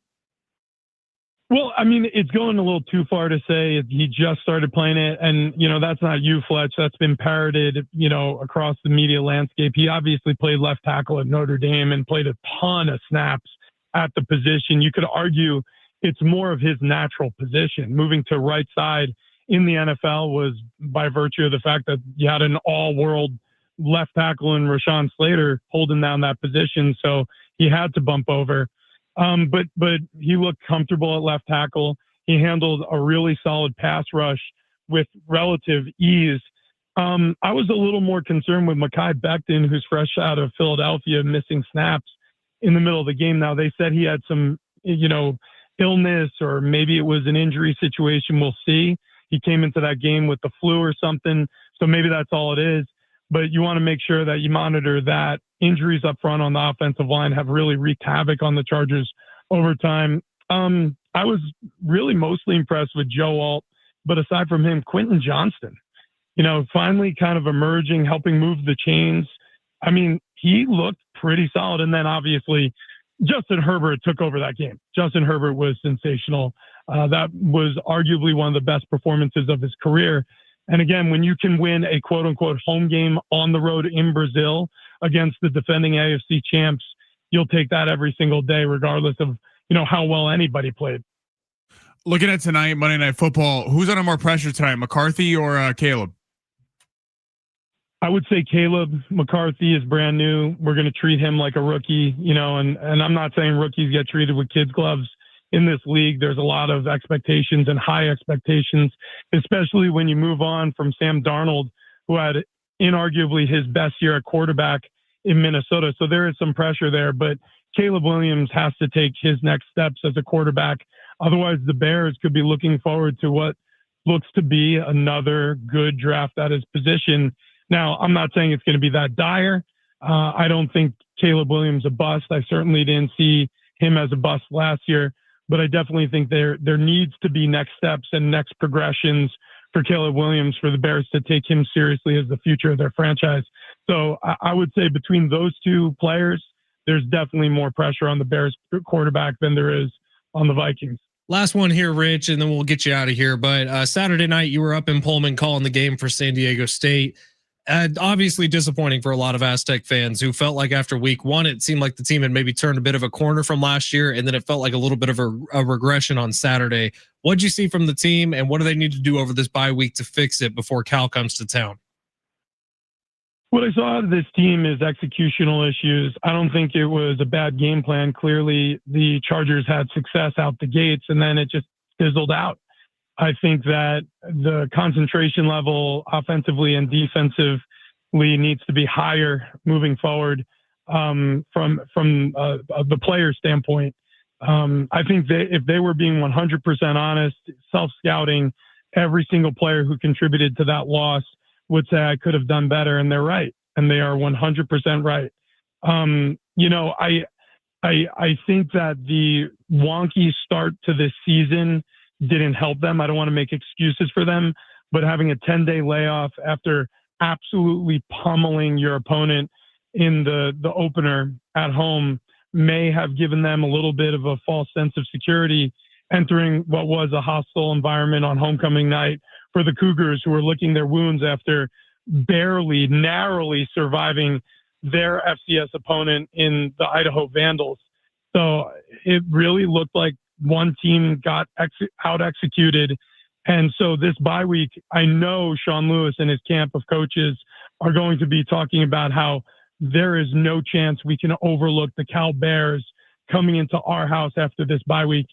Well, I mean, it's going a little too far to say he just started playing it. And, that's not you, Fletch. That's been parroted, across the media landscape. He obviously played left tackle at Notre Dame and played a ton of snaps at the position. You could argue it's more of his natural position. Moving to right side in the NFL was by virtue of the fact that you had an all-world left tackle in Rashawn Slater holding down that position. So he had to bump over. But he looked comfortable at left tackle. He handled a really solid pass rush with relative ease. I was a little more concerned with Mekhi Becton, who's fresh out of Philadelphia, missing snaps in the middle of the game. Now, they said he had some, illness, or maybe it was an injury situation. We'll see. He came into that game with the flu or something. So maybe that's all it is. But you want to make sure that you monitor that. Injuries up front on the offensive line have really wreaked havoc on the Chargers over time. I was really mostly impressed with Joe Alt, but aside from him, Quentin Johnston, finally kind of emerging, helping move the chains. I mean, he looked pretty solid. And then obviously Justin Herbert took over that game. Justin Herbert was sensational. That was arguably one of the best performances of his career. And again, when you can win a quote unquote home game on the road in Brazil against the defending AFC champs, you'll take that every single day, regardless of, how well anybody played. Looking at tonight, Monday Night Football, who's under more pressure tonight, McCarthy or Caleb? I would say Caleb. McCarthy is brand new. We're going to treat him like a rookie, and I'm not saying rookies get treated with kids' gloves in this league. There's a lot of expectations and high expectations, especially when you move on from Sam Darnold, who had inarguably his best year at quarterback in Minnesota. So there is some pressure there, but Caleb Williams has to take his next steps as a quarterback. Otherwise, the Bears could be looking forward to what looks to be another good draft at his position. Now, I'm not saying it's going to be that dire. I don't think Caleb Williams a bust. I certainly didn't see him as a bust last year, but I definitely think there needs to be next steps and next progressions for Caleb Williams for the Bears to take him seriously as the future of their franchise. So I would say between those two players, there's definitely more pressure on the Bears quarterback than there is on the Vikings. Last one here, Rich, and then we'll get you out of here. But Saturday night, you were up in Pullman calling the game for San Diego State. Obviously disappointing for a lot of Aztec fans who felt like after week one, it seemed like the team had maybe turned a bit of a corner from last year, and then it felt like a little bit of a regression on Saturday. What'd you see from the team, and what do they need to do over this bye week to fix it before Cal comes to town? What I saw out of this team is executional issues. I don't think it was a bad game plan. Clearly, the Chargers had success out the gates, and then it just fizzled out. I think that the concentration level offensively and defensively needs to be higher moving forward from the player standpoint. I think that if they were being 100% honest, self-scouting, every single player who contributed to that loss would say I could have done better, and they're right, and they are 100% right. I think that the wonky start to this season didn't help them. I don't want to make excuses for them, but having a 10-day layoff after absolutely pummeling your opponent in the opener at home may have given them a little bit of a false sense of security entering what was a hostile environment on homecoming night for the Cougars, who were licking their wounds after barely, narrowly surviving their FCS opponent in the Idaho Vandals. So it really looked like one team got out executed. And so this bye week, I know Sean Lewis and his camp of coaches are going to be talking about how there is no chance we can overlook the Cal Bears coming into our house after this bye week.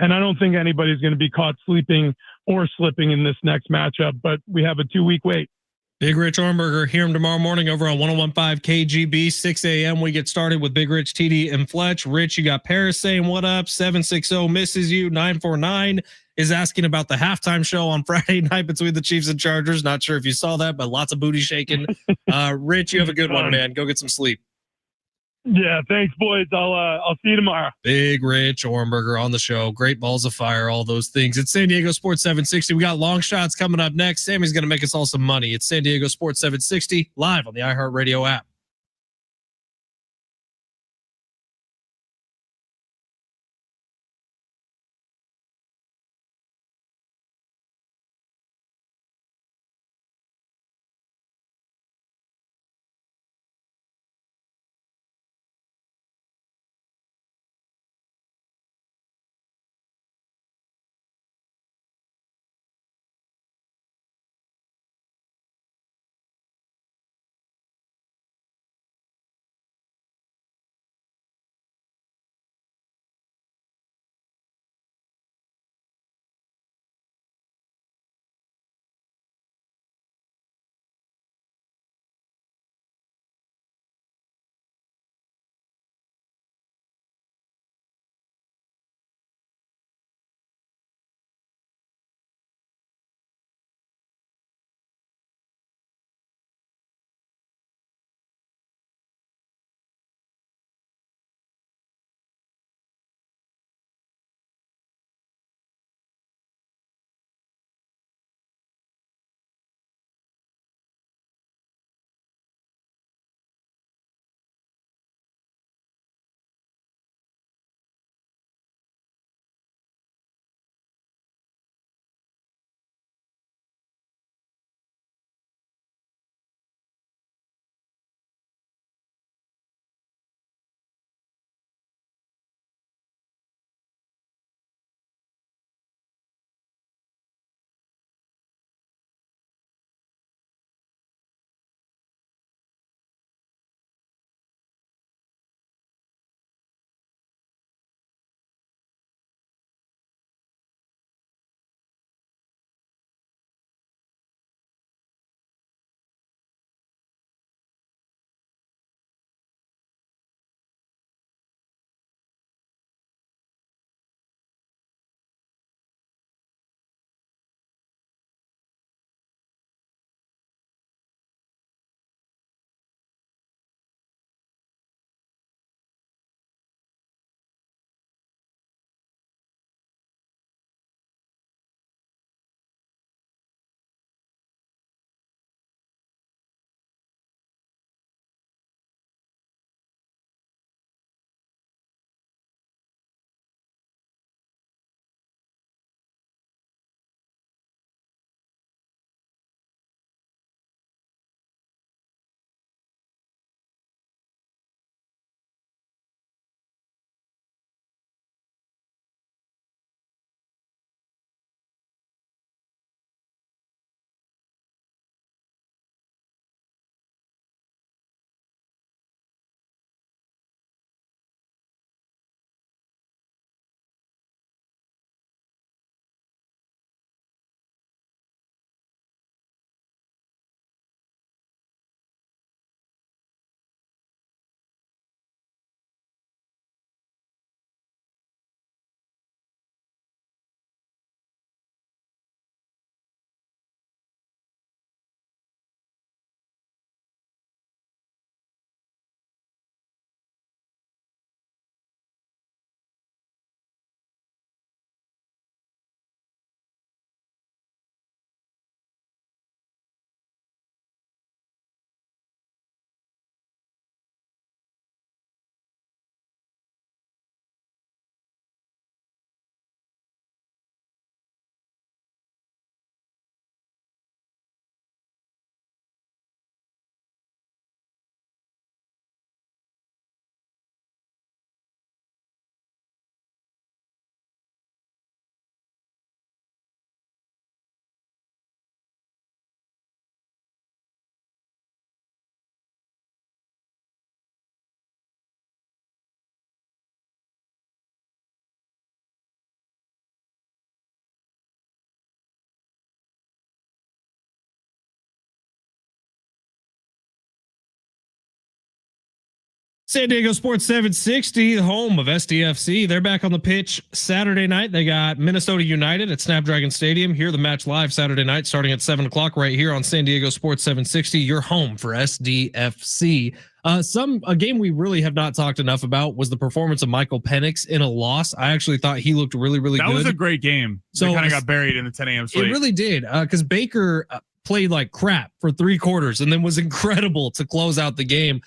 And I don't think anybody's going to be caught sleeping or slipping in this next matchup, but we have a 2-week wait. Big Rich Ornberger, hear him tomorrow morning over on 101.5 KGB, 6 a.m. We get started with Big Rich, TD, and Fletch. Rich, you got Paris saying what up, 760 misses you, 949 is asking about the halftime show on Friday night between the Chiefs and Chargers. Not sure if you saw that, but lots of booty shaking. Rich, you have a good one, man. Go get some sleep. Yeah, thanks, boys. I'll see you tomorrow. Big Rich Ornberger on the show. Great balls of fire, all those things. It's San Diego Sports 760. We got long shots coming up next. Sammy's going to make us all some money. It's San Diego Sports 760 live on the iHeartRadio app. San Diego Sports 760, the home of SDFC. They're back on the pitch Saturday night. They got Minnesota United at Snapdragon Stadium. Hear the match live Saturday night starting at 7 o'clock right here on San Diego Sports 760, your home for SDFC. A game we really have not talked enough about was the performance of Michael Penix in a loss. I actually thought he looked really, really good. That was a great game. So it kind of got buried in the 10 a.m. slate. It really did, because Baker played like crap for 3 quarters and then was incredible to close out the game.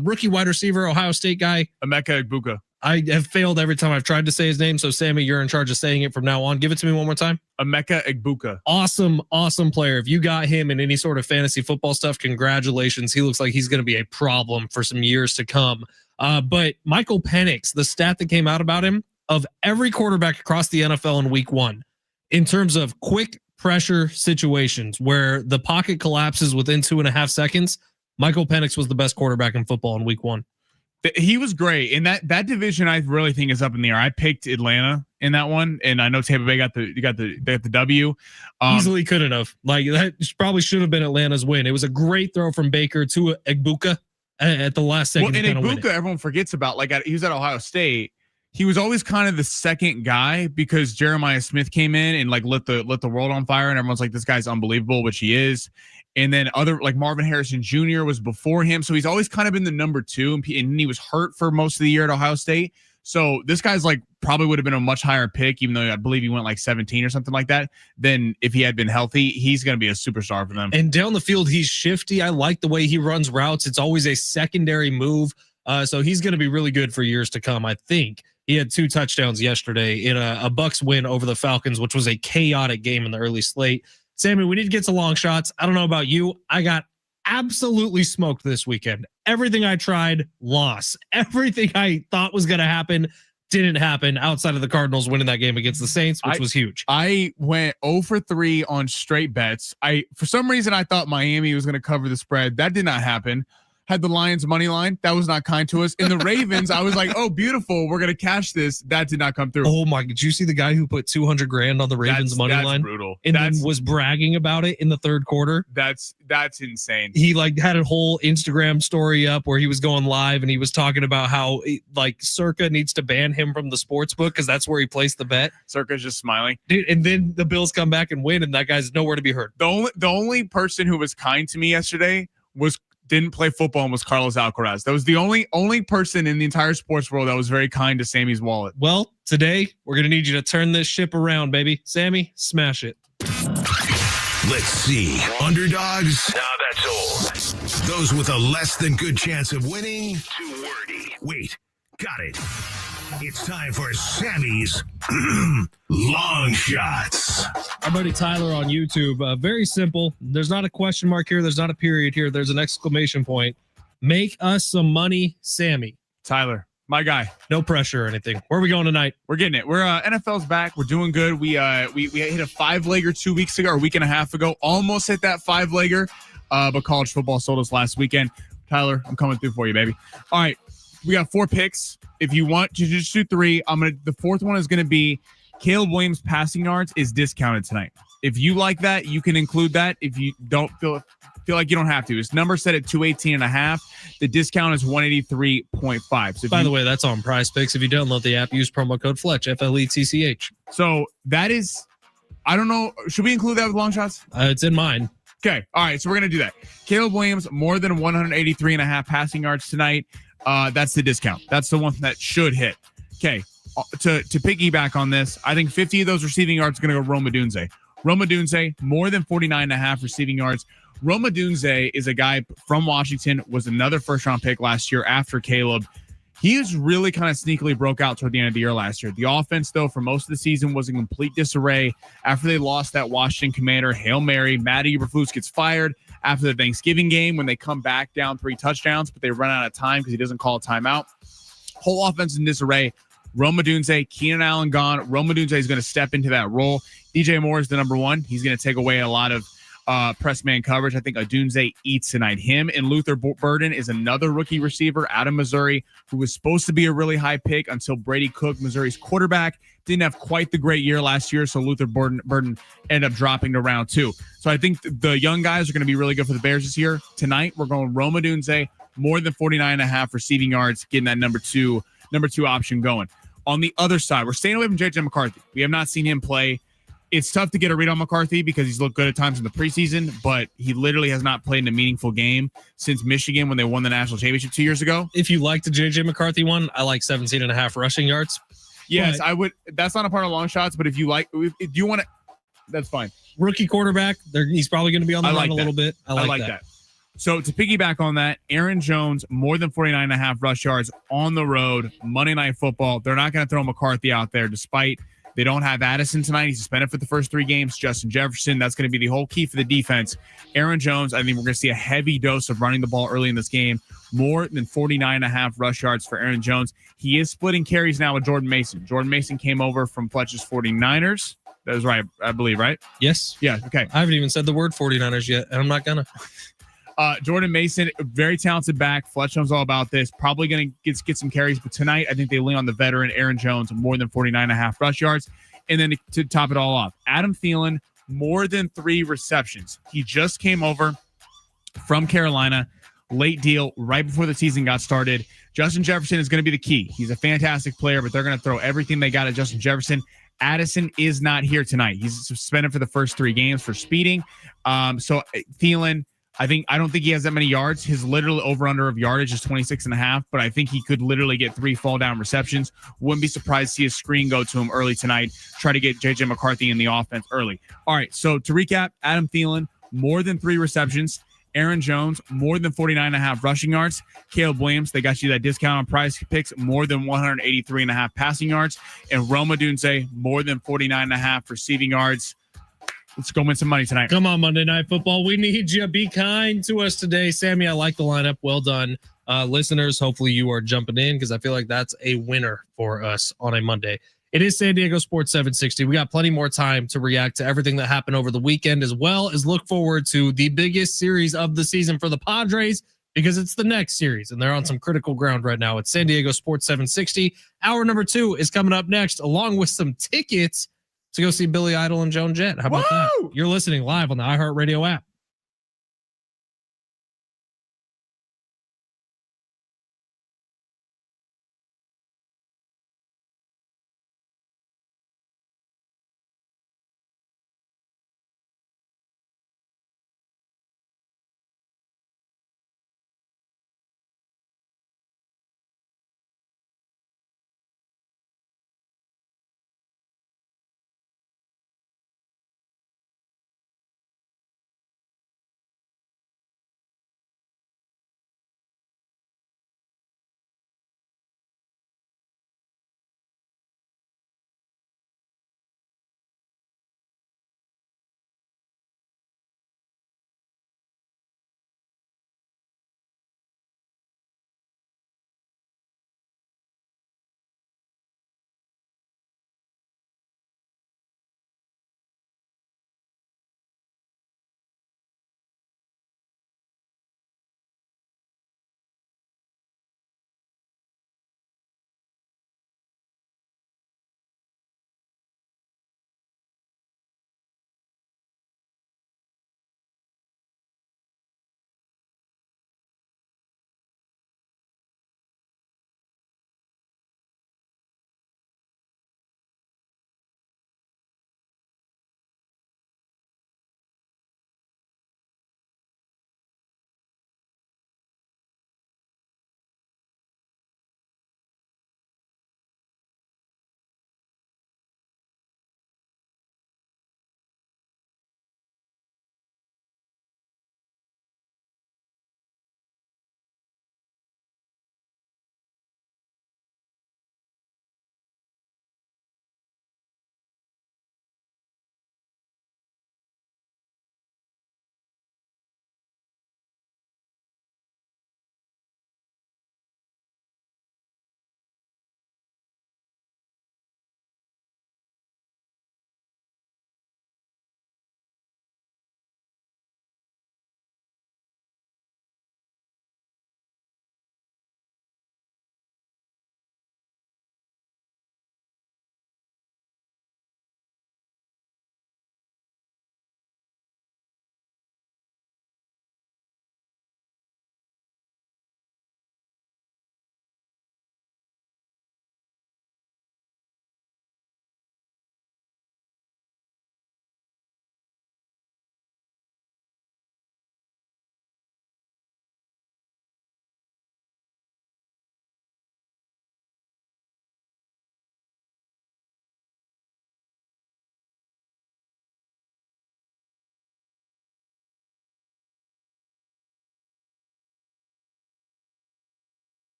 Rookie wide receiver, Ohio State guy, Emeka Egbuka. I have failed every time I've tried to say his name. So Sammy, you're in charge of saying it from now on. Give it to me one more time. Emeka Egbuka. Awesome player. If you got him in any sort of fantasy football stuff, congratulations. He looks like he's going to be a problem for some years to come. But Michael Penix, the stat that came out about him, of every quarterback across the NFL in week 1, in terms of quick pressure situations where the pocket collapses within 2.5 seconds, Michael Penix was the best quarterback in football in week 1. He was great. And that division, I really think, is up in the air. I picked Atlanta in that one, and I know Tampa Bay got the W. Easily couldn't have. Like, that probably should have been Atlanta's win. It was a great throw from Baker to Egbuka at the last second. Well, and Egbuka, everyone forgets about. Like, he was at Ohio State. He was always kind of the second guy because Jeremiah Smith came in and like lit the world on fire, and everyone's like, this guy's unbelievable, which he is. And then other like Marvin Harrison Jr. was before him, so he's always kind of been the number 2, and he was hurt for most of the year at Ohio State. So this guy's like probably would have been a much higher pick, even though I believe he went like 17 or something like that. Than if he had been healthy, he's going to be a superstar for them. And down the field, he's shifty. I like the way he runs routes. It's always a secondary move, so he's going to be really good for years to come, I think. He had 2 touchdowns yesterday in a Bucs win over the Falcons, which was a chaotic game in the early slate. Sammy, we need to get to long shots. I don't know about you. I got absolutely smoked this weekend. Everything I tried, lost. Everything I thought was going to happen didn't happen outside of the Cardinals winning that game against the Saints, which was huge. I went 0 for 3 on straight bets. For some reason, I thought Miami was going to cover the spread. That did not happen. Had the Lions money line. That was not kind to us. In the Ravens, I was like, oh, beautiful. We're going to cash this. That did not come through. Oh my, did you see the guy who put $200,000 on the Ravens money line? Brutal. And then was bragging about it in the third quarter. That's insane. He like had a whole Instagram story up where he was going live and he was talking about how like Circa needs to ban him from the sports book because that's where he placed the bet. Circa's just smiling. Dude, and then the Bills come back and win and that guy's nowhere to be heard. The only person who was kind to me yesterday didn't play football and was Carlos Alcaraz. That was the only person in the entire sports world that was very kind to Sammy's wallet. Well, today we're going to need you to turn this ship around, baby. Sammy, smash it. Let's see. Underdogs? Nah, that's old. Those with a less than good chance of winning? Too wordy. Wait, got it. It's time for Sammy's long shots. Our buddy Tyler on YouTube. Very simple. There's not a question mark here. There's not a period here. There's an exclamation point. Make us some money, Sammy. Tyler, my guy. No pressure or anything. Where are we going tonight? We're getting it. We're NFL's back. We're doing good. We hit a 5-legger 2 weeks ago or a week and a half ago. Almost hit that 5-legger, but college football sold us last weekend. Tyler, I'm coming through for you, baby. All right. We got 4 picks. If you want to just do 3, the 4th one is going to be Caleb Williams passing yards is discounted tonight. If you like that, you can include that. If you don't feel like you don't have to, his number set at 218.5. The discount is 183.5. So by the way, that's on Prize Picks. If you download the app, use promo code Fletch, FLETCH. So that is, I don't know. Should we include that with long shots? It's in mine. Okay. All right. So we're going to do that. Caleb Williams, more than 183.5 passing yards tonight. That's the discount. That's the one that should hit. Okay. To piggyback on this, I think 50 of those receiving yards are going to go Rome Odunze. Rome Odunze, more than 49.5 receiving yards. Rome Odunze is a guy from Washington, was another first-round pick last year after Caleb. He was really kind of sneakily broke out toward the end of the year last year. The offense, though, for most of the season was in complete disarray after they lost that Washington Commander Hail Mary. Matt Eberflus gets fired after the Thanksgiving game when they come back down 3 touchdowns, but they run out of time because he doesn't call a timeout. Whole offense in disarray. Rome Odunze, Keenan Allen gone. Rome Odunze is going to step into that role. DJ Moore is the number 1. He's going to take away a lot of press man coverage. I think Odunze eats tonight. Him and Luther Burden is another rookie receiver out of Missouri who was supposed to be a really high pick until Brady Cook, Missouri's quarterback, didn't have quite the great year last year, so Luther Burden ended up dropping to round 2. So I think the young guys are going to be really good for the Bears this year. Tonight, we're going Rome Odunze, more than 49.5 receiving yards, getting that number two option going. On the other side, we're staying away from J.J. McCarthy. We have not seen him play. It's tough to get a read on McCarthy because he's looked good at times in the preseason, but he literally has not played in a meaningful game since Michigan when they won the national championship 2 years ago. If you like the J.J. McCarthy one, I like 17.5 rushing yards. Yes, I would. That's not a part of long shots, but if you do want to, that's fine. Rookie quarterback, he's probably going to be on the run a little bit. I like that. So to piggyback on that, Aaron Jones, more than 49.5 rush yards on the road, Monday Night Football. They're not going to throw McCarthy out there despite they don't have Addison tonight. He's suspended for the first 3 games. Justin Jefferson, that's going to be the whole key for the defense. Aaron Jones, I think we're going to see a heavy dose of running the ball early in this game. More than 49.5 rush yards for Aaron Jones. He is splitting carries now with Jordan Mason. Jordan Mason came over from Fletch's 49ers. That was right, I believe, right? Yes. Yeah, okay. I haven't even said the word 49ers yet, and I'm not going to. Jordan Mason, very talented back. Fletch knows all about this. Probably going to get some carries, but tonight I think they lean on the veteran Aaron Jones, more than 49.5 rush yards. And then to top it all off, Adam Thielen, more than 3 receptions. He just came over from Carolina, late deal, right before the season got started. Justin Jefferson is going to be the key. He's a fantastic player, but they're going to throw everything they got at Justin Jefferson. Addison is not here tonight. He's suspended for the first 3 games for speeding. So Thielen, I don't think he has that many yards. His literal over-under of yardage is 26.5, but I think he could literally get 3 fall-down receptions. Wouldn't be surprised to see a screen go to him early tonight. Try to get J.J. McCarthy in the offense early. All right, so to recap, Adam Thielen, more than 3 receptions. Aaron Jones, more than 49.5 rushing yards. Caleb Williams, they got you that discount on Prize Picks, more than 183.5 passing yards. And Roma Dunze, more than 49.5 receiving yards. Let's go win some money tonight. Come on, Monday Night Football. We need you. Be kind to us today. Sammy, I like the lineup. Well done. Listeners, hopefully you are jumping in because I feel like that's a winner for us on a Monday. It is San Diego Sports 760. We got plenty more time to react to everything that happened over the weekend, as well as look forward to the biggest series of the season for the Padres because it's the next series, and they're on some critical ground right now. It's San Diego Sports 760. Hour number 2 is coming up next, along with some tickets to go see Billy Idol and Joan Jett. How about that? You're listening live on the iHeartRadio app.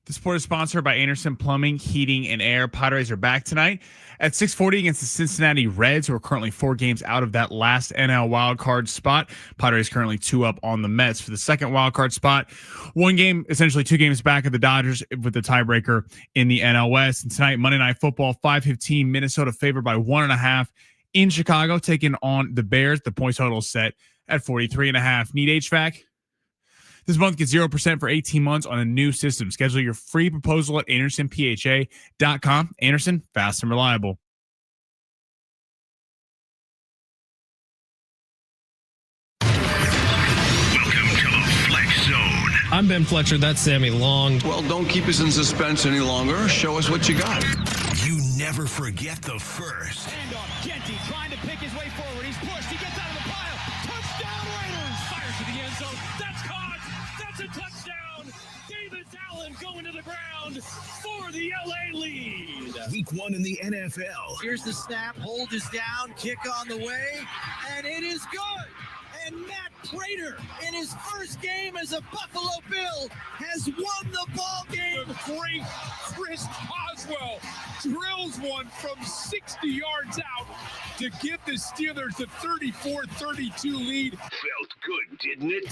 The sport is sponsored by Anderson Plumbing, Heating, and Air. Padres are back tonight at 6:40 against the Cincinnati Reds, who are currently 4 games out of that last NL wildcard spot. Padres currently 2 up on the Mets for the second wildcard spot. 1 game, essentially 2 games back of the Dodgers with the tiebreaker in the NL West. And tonight, Monday Night Football, 5:15, Minnesota favored by 1.5 in Chicago, taking on the Bears. The point total set at 43.5. Need HVAC? This month, get 0% for 18 months on a new system. Schedule your free proposal at AndersonPHA.com. Anderson, fast and reliable. Welcome to the Fletch Zone. I'm Ben Fletcher. That's Sammy Long. Well, don't keep us in suspense any longer. Show us what you got. You never forget the first. And Genty trying to pick his way forward. He's pushed. He gets out of the pile. Touchdown Raiders. Fires to the end zone. That's caught. That's a touchdown. Davis Allen going to the ground for the LA lead. Week 1 in the NFL. Here's the snap. Hold is down. Kick on the way. And it is good. And Matt Prater, in his first game as a Buffalo Bill, has won the ball game. The great Chris Boswell drills one from 60 yards out to give the Steelers a 34-32 lead. Felt good, didn't it?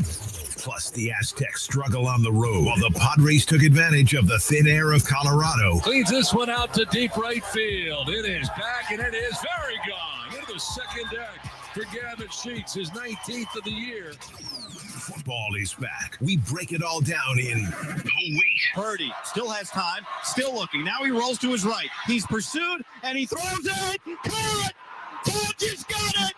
Plus, the Aztecs struggle on the road while the Padres took advantage of the thin air of Colorado. Cleans this one out to deep right field. It is back, and it is very gone. Into the second deck for Gavin Sheets, his 19th of the year. Football is back. We break it all down in Oh Wait. Purdy still has time, still looking. Now he rolls to his right. He's pursued, and he throws it. Caught! Just got it!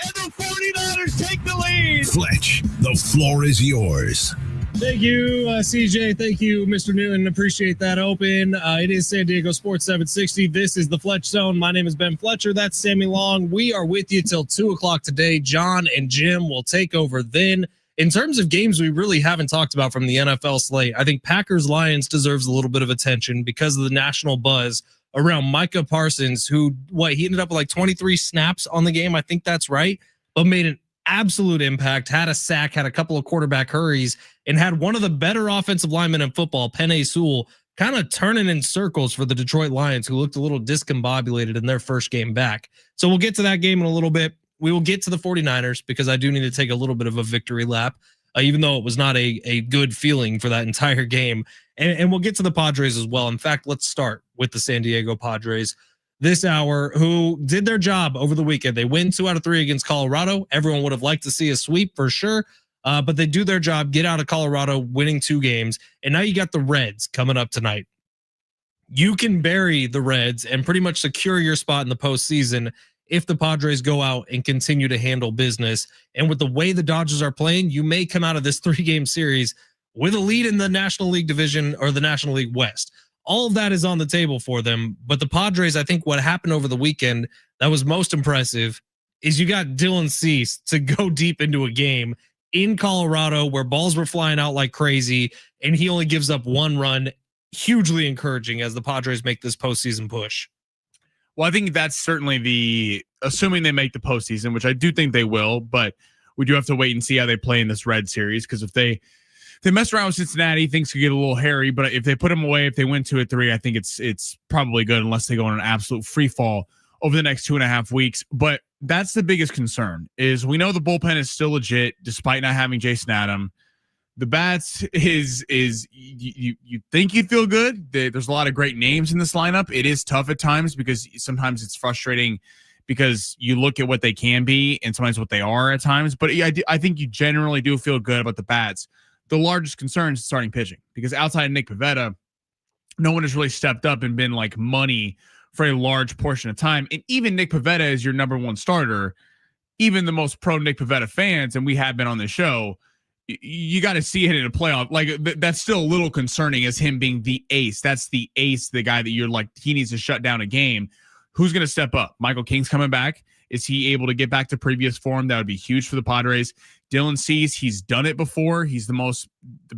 And the 49ers take the lead. Fletch, the floor is yours. Thank you, CJ. Thank you, Mr. Newton. Appreciate that open. It is San Diego Sports 760. This is the Fletch Zone. My name is Ben Fletcher. That's Sammy Long. We are with you till 2 o'clock today. John and Jim will take over then. In terms of games we really haven't talked about from the NFL slate, I think Packers-Lions deserves a little bit of attention because of the national buzz around Micah Parsons, who, he ended up with like 23 snaps on the game. I think that's right, but made an absolute impact, had a sack, had a couple of quarterback hurries, and had one of the better offensive linemen in football, Penei Sewell, kind of turning in circles for the Detroit Lions, who looked a little discombobulated in their first game back. So we'll get to that game in a little bit. We will get to the 49ers because I do need to take a little bit of a victory lap, even though it was not a good feeling for that entire game. And we'll get to the Padres as well. In fact, let's start with the San Diego Padres this hour, who did their job over the weekend. They win 2 out of 3 against Colorado. Everyone would have liked to see a sweep for sure, but they do their job, get out of Colorado, winning 2 games. And now you got the Reds coming up tonight. You can bury the Reds and pretty much secure your spot in the postseason if the Padres go out and continue to handle business. And with the way the Dodgers are playing, you may come out of this 3-game series with a lead in the National League division or the National League West. All of that is on the table for them. But the Padres, I think what happened over the weekend that was most impressive is you got Dylan Cease to go deep into a game in Colorado where balls were flying out like crazy, and he only gives up 1 run. Hugely encouraging as the Padres make this postseason push. Well, I think that's certainly assuming they make the postseason, which I do think they will, but we do have to wait and see how they play in this Red series, because if they mess around with Cincinnati, things could get a little hairy. But if they put them away, if they win 2-3, I think it's probably good, unless they go on an absolute free fall over the next 2.5 weeks. But that's the biggest concern, is we know the bullpen is still legit despite not having Jason Adam. The bats is you think you'd feel good. There's a lot of great names in this lineup. It is tough at times because sometimes it's frustrating because you look at what they can be and sometimes what they are at times. But yeah, I think you generally do feel good about the bats. The largest concern is starting pitching, because outside of Nick Pivetta, no one has really stepped up and been like money for a large portion of time. And even Nick Pivetta is your number 1 starter. Even the most pro Nick Pivetta fans, and we have been on the show, you got to see it in a playoff. Like that's still a little concerning as him being the ace. That's the ace, the guy that you're like, he needs to shut down a game. Who's going to step up? Michael King's coming back. Is he able to get back to previous form? That would be huge for the Padres. Dylan Cease, he's done it before. He's the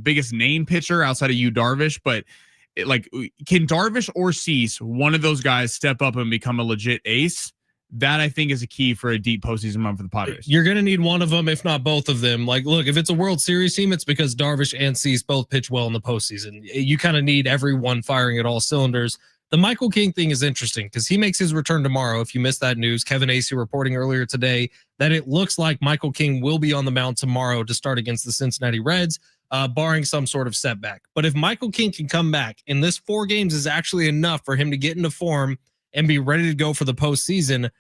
biggest name pitcher outside of Yu Darvish, but can Darvish or Cease, one of those guys, step up and become a legit ace? That I think is a key for a deep postseason run for the Padres. You're going to need one of them, if not both of them. Like, look, if it's a World Series team, it's because Darvish and Cease both pitch well in the postseason. You kind of need everyone firing at all cylinders. The Michael King thing is interesting because he makes his return tomorrow. If you missed that news, Kevin Acee reporting earlier today that it looks like Michael King will be on the mound tomorrow to start against the Cincinnati Reds, barring some sort of setback. But if Michael King can come back, and this 4 games is actually enough for him to get into form and be ready to go for the postseason,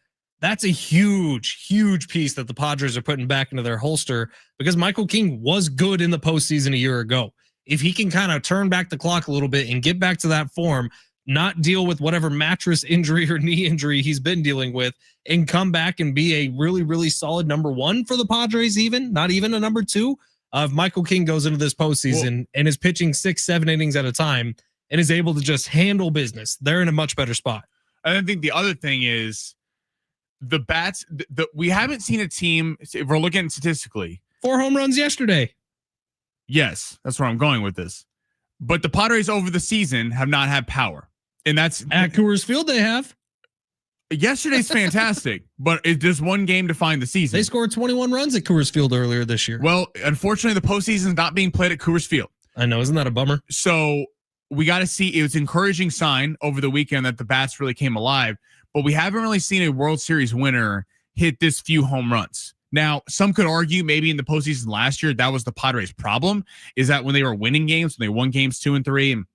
that's a huge, huge piece that the Padres are putting back into their holster because Michael King was good in the postseason a year ago. If he can kind of turn back the clock a little bit and get back to that form, not deal with whatever mattress injury or knee injury he's been dealing with, and come back and be a really, really solid number 1 for the Padres, even not even a number 2. If Michael King goes into this postseason and is pitching 6-7 innings at a time and is able to just handle business, they're in a much better spot. I think the other thing is the bats. We haven't seen a team. If we're looking statistically, 4 home runs yesterday. Yes, that's where I'm going with this. But the Padres over the season have not had power. And that's at Coors Field. They have. Yesterday's fantastic, but it's just one game to find the season. They scored 21 runs at Coors Field earlier this year. Well, unfortunately, the postseason is not being played at Coors Field. I know. Isn't that a bummer? So we got to see. It was an encouraging sign over the weekend that the bats really came alive, but we haven't really seen a World Series winner hit this few home runs. Now, some could argue maybe in the postseason last year, that was the Padres' problem, is that when they were winning games, when they won games 2 and 3 and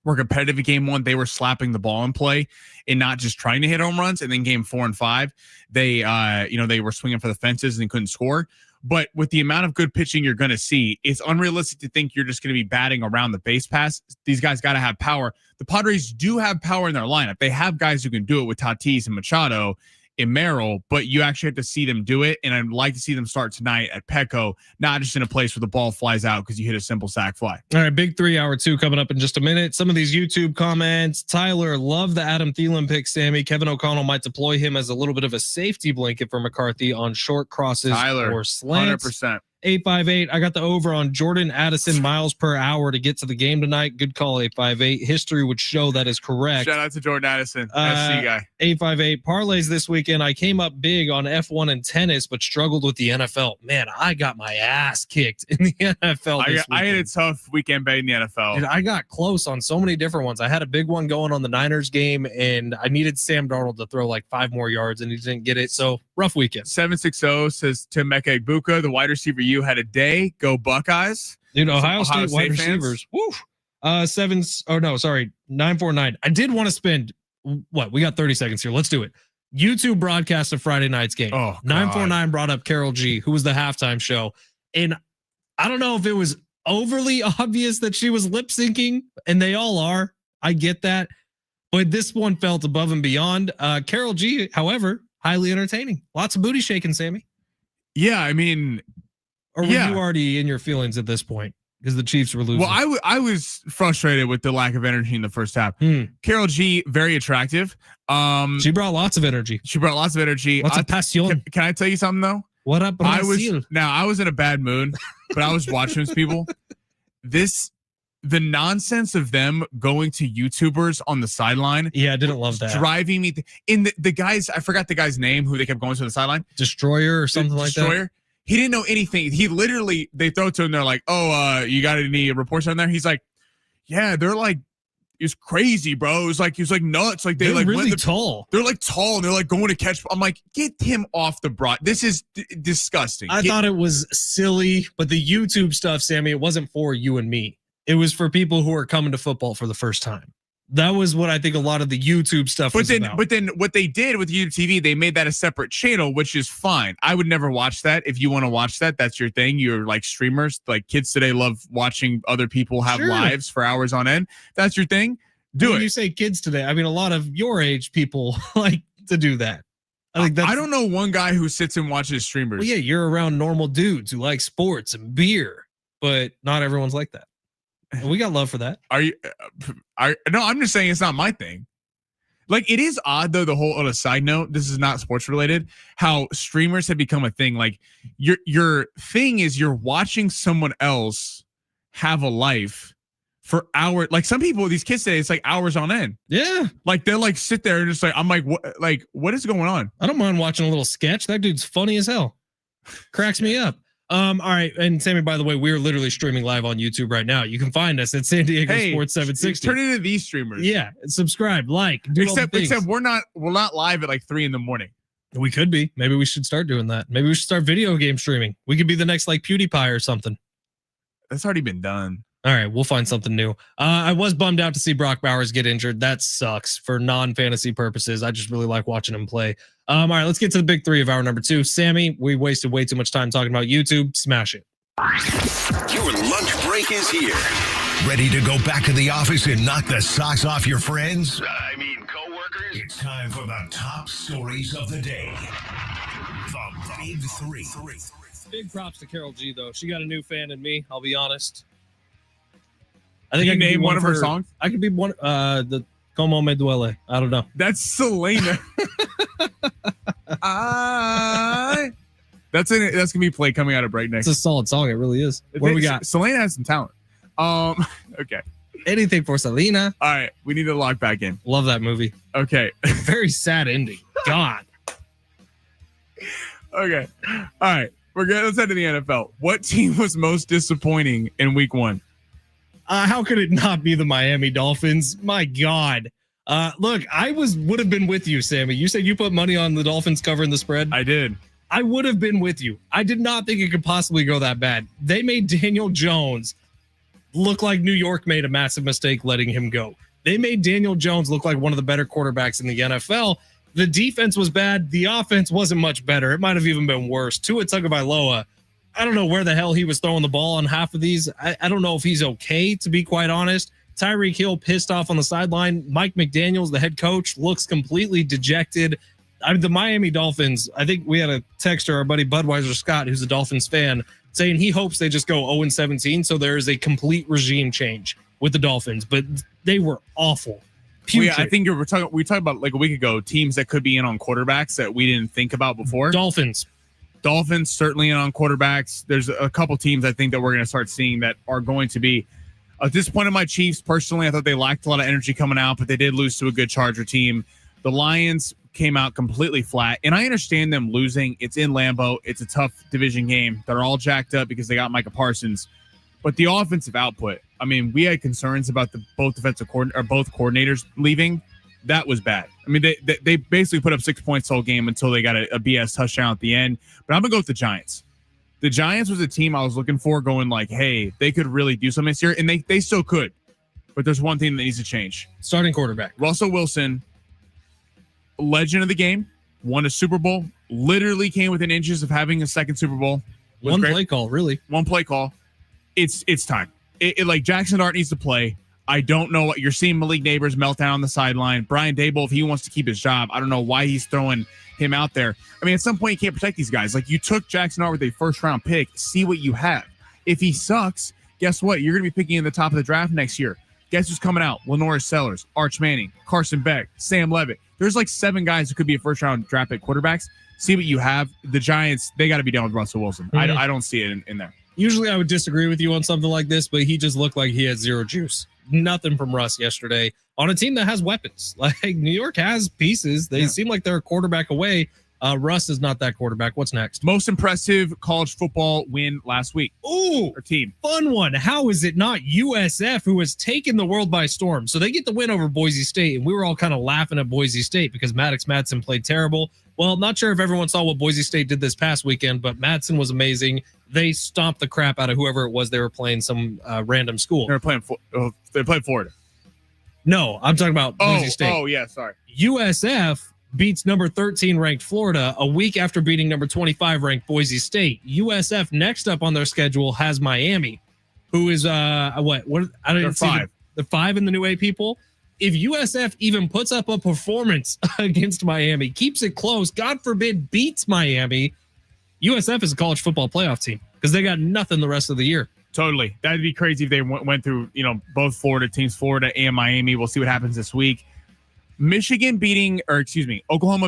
were competitive in game 1, they were slapping the ball in play and not just trying to hit home runs. And then game 4 and 5, they were swinging for the fences and couldn't score. But with the amount of good pitching you're going to see, it's unrealistic to think you're just going to be batting around the base pass. These guys got to have power. The Padres do have power in their lineup. They have guys who can do it with Tatis and Machado and Merrill, but you actually have to see them do it. And I'd like to see them start tonight at Petco, not just in a place where the ball flies out because you hit a simple sac fly. All right, big 3 hour 2 coming up in just a minute. Some of these YouTube comments. Tyler, love the Adam Thielen pick, Sammy. Kevin O'Connell might deploy him as a little bit of a safety blanket for McCarthy on short crosses or slants. 100%. 858. I got the over on Jordan Addison miles per hour to get to the game tonight. Good call, 858. History would show that is correct. Shout out to Jordan Addison, SC guy. 858. Parlays this weekend. I came up big on F1 and tennis, but struggled with the NFL. Man, I got my ass kicked in the NFL. I had a tough weekend betting the NFL. Dude, I got close on so many different ones. I had a big one going on the Niners game, and I needed Sam Darnold to throw like 5 more yards, and he didn't get it. So rough weekend. 760 says Tim Meka the wide receiver. You had a day. Go Buckeyes. Dude, Ohio State wide receivers. Woo. 949. I did want to spend what? We got 30 seconds here. Let's do it. YouTube broadcast of Friday night's game. 949 brought up Karol G, who was the halftime show. And I don't know if it was overly obvious that she was lip syncing, and they all are. I get that. But this one felt above and beyond. Karol G, however, highly entertaining. Lots of booty shaking, Sammy. Yeah, I mean, or were you already in your feelings at this point because the Chiefs were losing? Well, I was frustrated with the lack of energy in the first half. Karol G, very attractive. She brought lots of energy. Lots of passion. Can I tell you something though? What up, Brazil? I was in a bad mood, but I was watching these people. The nonsense of them going to YouTubers on the sideline. Yeah, I didn't love that. Driving me. The guys, I forgot the guy's name who they kept going to the sideline. Destroyer or something like that. He didn't know anything. He literally, they throw to him. They're like, "Oh, you got any reports on there?" He's like, "Yeah, they're like, it's crazy, bro." He was like nuts. Like they're like really tall. They're like tall. And they're like going to catch. I'm like, get him off the broad. This is disgusting. I thought it was silly, but the YouTube stuff, Sammy, it wasn't for you and me. It was for people who are coming to football for the first time. That was what I think a lot of the YouTube stuff was about. But then what they did with YouTube TV, they made that a separate channel, which is fine. I would never watch that. If you want to watch that, that's your thing. You're like streamers. Like kids today love watching other people have lives for hours on end. That's your thing. Do it. When you say kids today, I mean, a lot of your age people like to do that. I think I don't know one guy who sits and watches streamers. Well, yeah, you're around normal dudes who like sports and beer, but not everyone's like that. And we got love for that. Are you? No, I'm just saying it's not my thing. Like it is odd though. The whole on a side note, this is not sports related. How streamers have become a thing. Like your thing is you're watching someone else have a life, for hours. Like some people, these kids say it's like hours on end. Yeah. Like they'll like sit there and just like, I'm like, what is going on? I don't mind watching a little sketch. That dude's funny as hell. Cracks me up. All right. And Sammy, by the way, we're literally streaming live on YouTube right now. You can find us at San Diego Sports 760. Turn into these streamers. Yeah. Subscribe, like, do except we're not live at like 3 a.m. We could be. Maybe we should start doing that. Maybe we should start video game streaming. We could be the next like PewDiePie or something. That's already been done. All right, we'll find something new. I was bummed out to see Brock Bowers get injured. That sucks for non-fantasy purposes. I just really like watching him play. All right, let's get to the big three of hour number 2. Sammy, we wasted way too much time talking about YouTube. Smash it. Your lunch break is here. Ready to go back to the office and knock the socks off your friends? I mean, coworkers? It's time for the top stories of the day. The Big Three. Big props to Carol G, though. She got a new fan in me, I'll be honest. I think I can name one of her songs. I could be one. The Como Me Duele. I don't know. That's Selena. That's gonna be played coming out of break next. It's a solid song. It really is. What do we got? Selena has some talent. Okay. Anything for Selena. All right, we need to lock back in. Love that movie. Okay. Very sad ending. God. Okay. All right. Let's head to the NFL. What team was most disappointing in week 1? How could it not be the Miami Dolphins? My God. Look, I would have been with you, Sammy. You said you put money on the Dolphins covering the spread. I did. I would have been with you. I did not think it could possibly go that bad. They made Daniel Jones look like New York made a massive mistake letting him go. They made Daniel Jones look like one of the better quarterbacks in the NFL. The defense was bad. The offense wasn't much better. It might have even been worse. Tua Tagovailoa, I don't know where the hell he was throwing the ball on half of these. I don't know if he's okay, to be quite honest. Tyreek Hill pissed off on the sideline. Mike McDaniels, the head coach, looks completely dejected. The Miami Dolphins, I think we had a texter, our buddy Budweiser Scott, who's a Dolphins fan, saying he hopes they just go 0-17, so there is a complete regime change with the Dolphins. But they were awful. Well, yeah, I think we talked about like a week ago teams that could be in on quarterbacks that we didn't think about before. Dolphins certainly in on quarterbacks. There's a couple teams I think that we're going to start seeing that are going to be disappointed. My Chiefs personally, I thought they lacked a lot of energy coming out, but they did lose to a good Charger team. The Lions came out completely flat, and I understand them losing. It's in Lambeau. It's a tough division game. They're all jacked up because they got Micah Parsons, but the offensive output. I mean, we had concerns about both coordinators leaving. That was bad. I mean, they basically put up 6 points the whole game until they got a BS touchdown at the end. But I'm gonna go with the Giants. The Giants was a team I was looking for, going like, hey, they could really do something this year, and they still could. But there's one thing that needs to change. Starting quarterback Russell Wilson, legend of the game, won a Super Bowl, literally came within inches of having a second Super Bowl. One play call. It's time. Like Jackson Dart needs to play. I don't know what you're seeing. Malik Neighbors melt down on the sideline. Brian Daboll, if he wants to keep his job, I don't know why he's throwing him out there. I mean, at some point you can't protect these guys. Like you took Jackson Dart with a first round pick. See what you have. If he sucks, guess what? You're going to be picking in the top of the draft next year. Guess who's coming out? Lenore Sellers, Arch Manning, Carson Beck, Sam Levitt. There's like 7 guys who could be a first round draft pick quarterbacks. See what you have. The Giants, they got to be done with Russell Wilson. Mm-hmm. I don't see it in there. Usually I would disagree with you on something like this, but he just looked like he had zero juice. Nothing from Russ yesterday on a team that has weapons. Like New York has pieces. They seem like they're a quarterback away. Russ is not that quarterback. What's next? Most impressive college football win last week. Ooh, our team. Fun one. How is it not USF who has taken the world by storm? So they get the win over Boise State, and we were all kind of laughing at Boise State because Maddox Madsen played terrible. Well, not sure if everyone saw what Boise State did this past weekend, but Madsen was amazing. They stomped the crap out of whoever it was they were playing, some random school. They played Florida. No, I'm talking about Boise State. Oh, yeah, sorry. USF beats number 13 ranked Florida a week after beating number 25 ranked Boise State. USF next up on their schedule has Miami, who is what? I don't even see the 5 in the new AP poll. If USF even puts up a performance against Miami, keeps it close, God forbid beats Miami, USF is a college football playoff team because they got nothing the rest of the year. Totally. That'd be crazy if they went through, both Florida teams, Florida and Miami. We'll see what happens this week. Oklahoma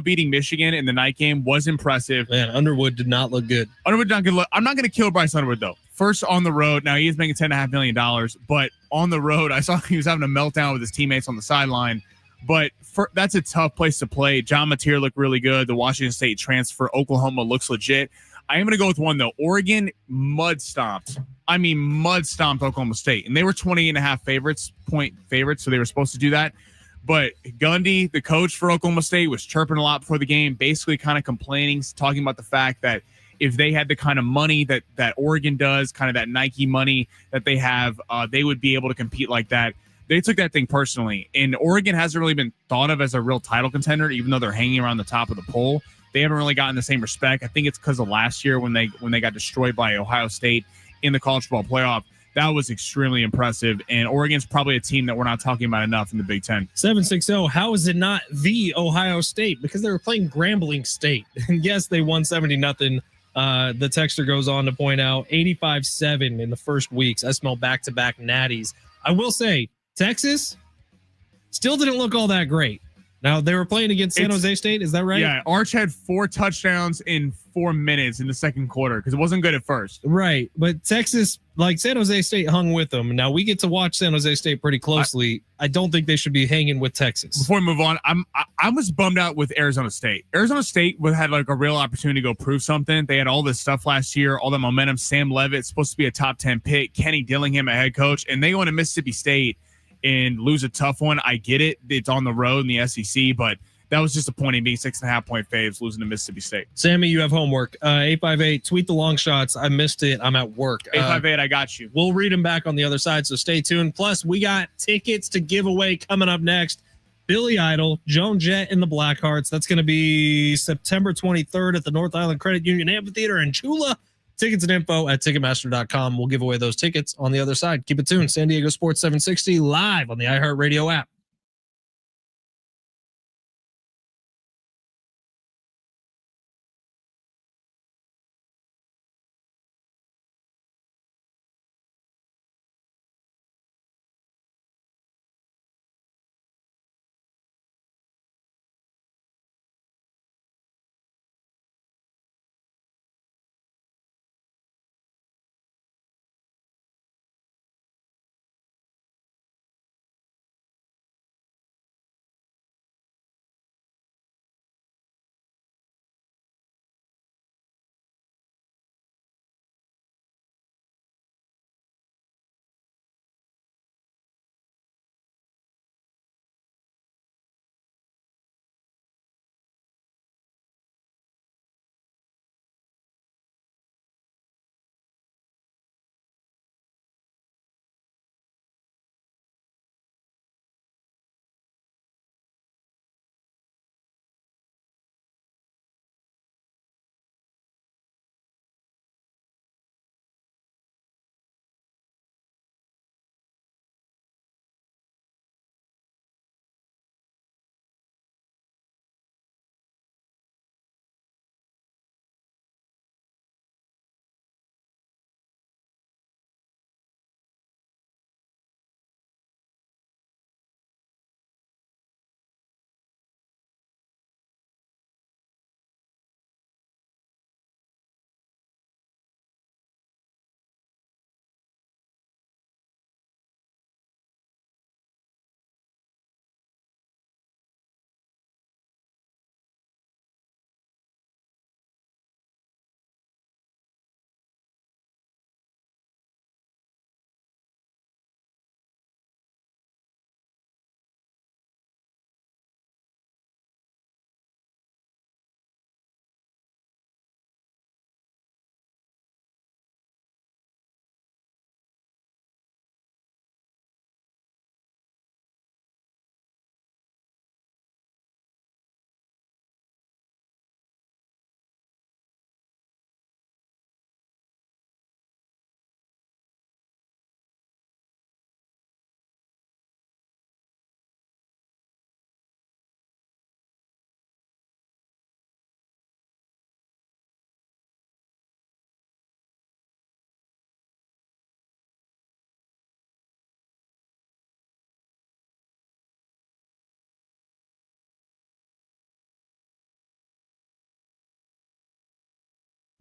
beating Michigan in the night game was impressive. Man, Underwood did not look good. I'm not going to kill Bryce Underwood, though. First on the road. Now, he is making $10.5 million, but on the road. I saw he was having a meltdown with his teammates on the sideline. But that's a tough place to play. John Mateer looked really good. The Washington State transfer, Oklahoma looks legit. I am going to go with one, though. Oregon mud stomped Oklahoma State. And they were 20.5 point favorites, so they were supposed to do that. But Gundy, the coach for Oklahoma State, was chirping a lot before the game, basically kind of complaining, talking about the fact that if they had the kind of money that Oregon does, kind of that Nike money that they have, they would be able to compete like that. They took that thing personally. And Oregon hasn't really been thought of as a real title contender, even though they're hanging around the top of the poll. They haven't really gotten the same respect. I think it's because of last year when they got destroyed by Ohio State in the college football playoff. That was extremely impressive. And Oregon's probably a team that we're not talking about enough in the Big Ten. 760, how is it not the Ohio State? Because they were playing Grambling State. And yes, they won 70-0. The texter goes on to point out 85-7 in the first weeks. I smell back-to-back natties. I will say, Texas still didn't look all that great. Now, they were playing against San Jose State. Is that right? Yeah. Arch had 4 touchdowns in 4 minutes in the second quarter because it wasn't good at first. Right. But Texas, like San Jose State, hung with them. Now, we get to watch San Jose State pretty closely. I don't think they should be hanging with Texas. Before we move on, I was bummed out with Arizona State. Arizona State had like a real opportunity to go prove something. They had all this stuff last year, all the momentum. Sam Levitt supposed to be a top 10 pick. Kenny Dillingham, a head coach. And they go into Mississippi State and lose a tough one. I get it. It's on the road in the SEC, but that was disappointing being 6.5 point faves losing to Mississippi State. Sammy, you have homework. 858, tweet the long shots. I missed it. I'm at work. 858, I got you. We'll read them back on the other side, so stay tuned. Plus, we got tickets to give away coming up next. Billy Idol, Joan Jett, and the Blackhearts. That's going to be September 23rd at the North Island Credit Union Amphitheater in Chula. Tickets and info at Ticketmaster.com. We'll give away those tickets on the other side. Keep it tuned. San Diego Sports 760 live on the iHeartRadio app.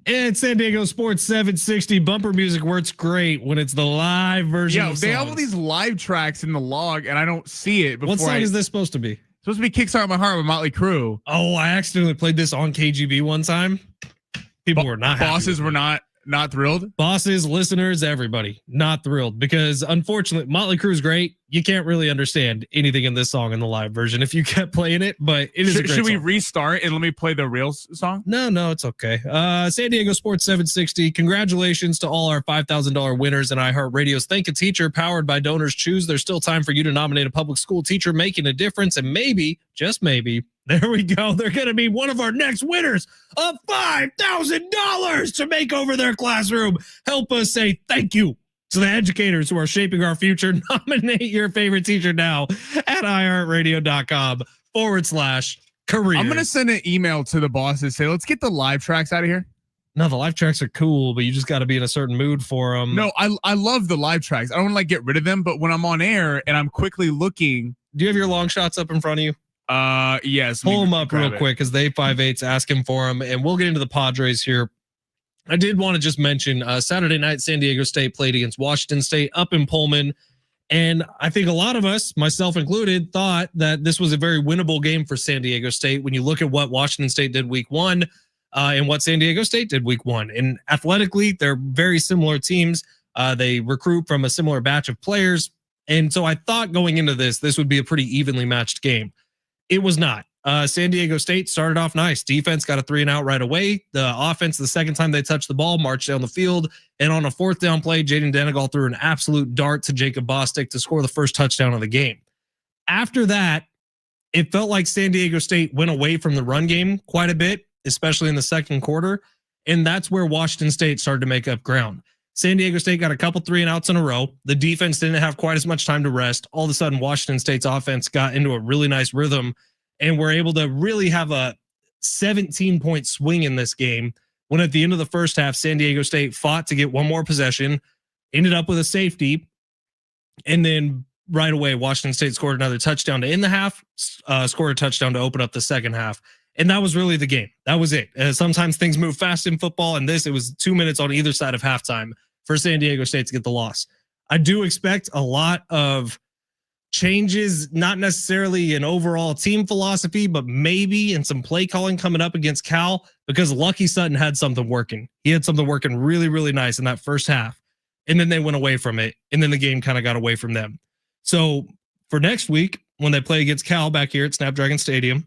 It's San Diego Sports 760. Bumper music works great when it's the live version. Yeah, they have all these live tracks in the log, and I don't see it. What song is this supposed to be? Supposed to be "Kickstart My Heart" with Motley Crue. Oh, I accidentally played this on KGB one time. People were not happy. Bosses were not thrilled. Bosses, listeners, everybody not thrilled because unfortunately Motley Crue's great. You can't really understand anything in this song in the live version if you kept playing it, but it is a great Should we song. restart and let me play the real song? No, it's okay. San Diego Sports 760. Congratulations to all our $5,000 winners and iHeartRadio's Thank a Teacher powered by Donors Choose. There's still time for you to nominate a public school teacher making a difference, and maybe, just maybe, there we go. They're going to be one of our next winners of $5,000 to make over their classroom. Help us say thank you to the educators who are shaping our future. Nominate your favorite teacher now at iHeartRadio.com/career. I'm going to send an email to the bosses, say, let's get the live tracks out of here. No, the live tracks are cool, but you just got to be in a certain mood for them. No, I love the live tracks. I don't want to like get rid of them, but when I'm on air and I'm quickly looking. Do you have your long shots up in front of you? Yes. Pull them up real quick because they 5/8's asking for them, and we'll get into the Padres here. I did want to just mention Saturday night, San Diego State played against Washington State up in Pullman. And I think a lot of us, myself included, thought that this was a very winnable game for San Diego State. When you look at what Washington State did week one and what San Diego State did week one. And athletically, they're very similar teams. They recruit from a similar batch of players. And so I thought going into this would be a pretty evenly matched game. It was not. San Diego State started off nice. Defense got a 3-and-out right away. The offense, the second time they touched the ball, marched down the field. And on a 4th down play, Jaden Denegal threw an absolute dart to Jacob Bostic to score the first touchdown of the game. After that, it felt like San Diego State went away from the run game quite a bit, especially in the second quarter. And that's where Washington State started to make up ground. San Diego State got a couple 3-and-outs in a row. The defense didn't have quite as much time to rest. All of a sudden, Washington State's offense got into a really nice rhythm and were able to really have a 17-point swing in this game when at the end of the first half, San Diego State fought to get one more possession, ended up with a safety, and then right away, Washington State scored another touchdown to end the half, scored a touchdown to open up the second half. And that was really the game. That was it. Sometimes things move fast in football, and it was 2 minutes on either side of halftime for San Diego State to get the loss. I do expect a lot of changes, not necessarily an overall team philosophy, but maybe in some play calling coming up against Cal, because Lucky Sutton had something working. He had something working really, really nice in that first half. And then they went away from it. And then the game kind of got away from them. So for next week, when they play against Cal back here at Snapdragon Stadium,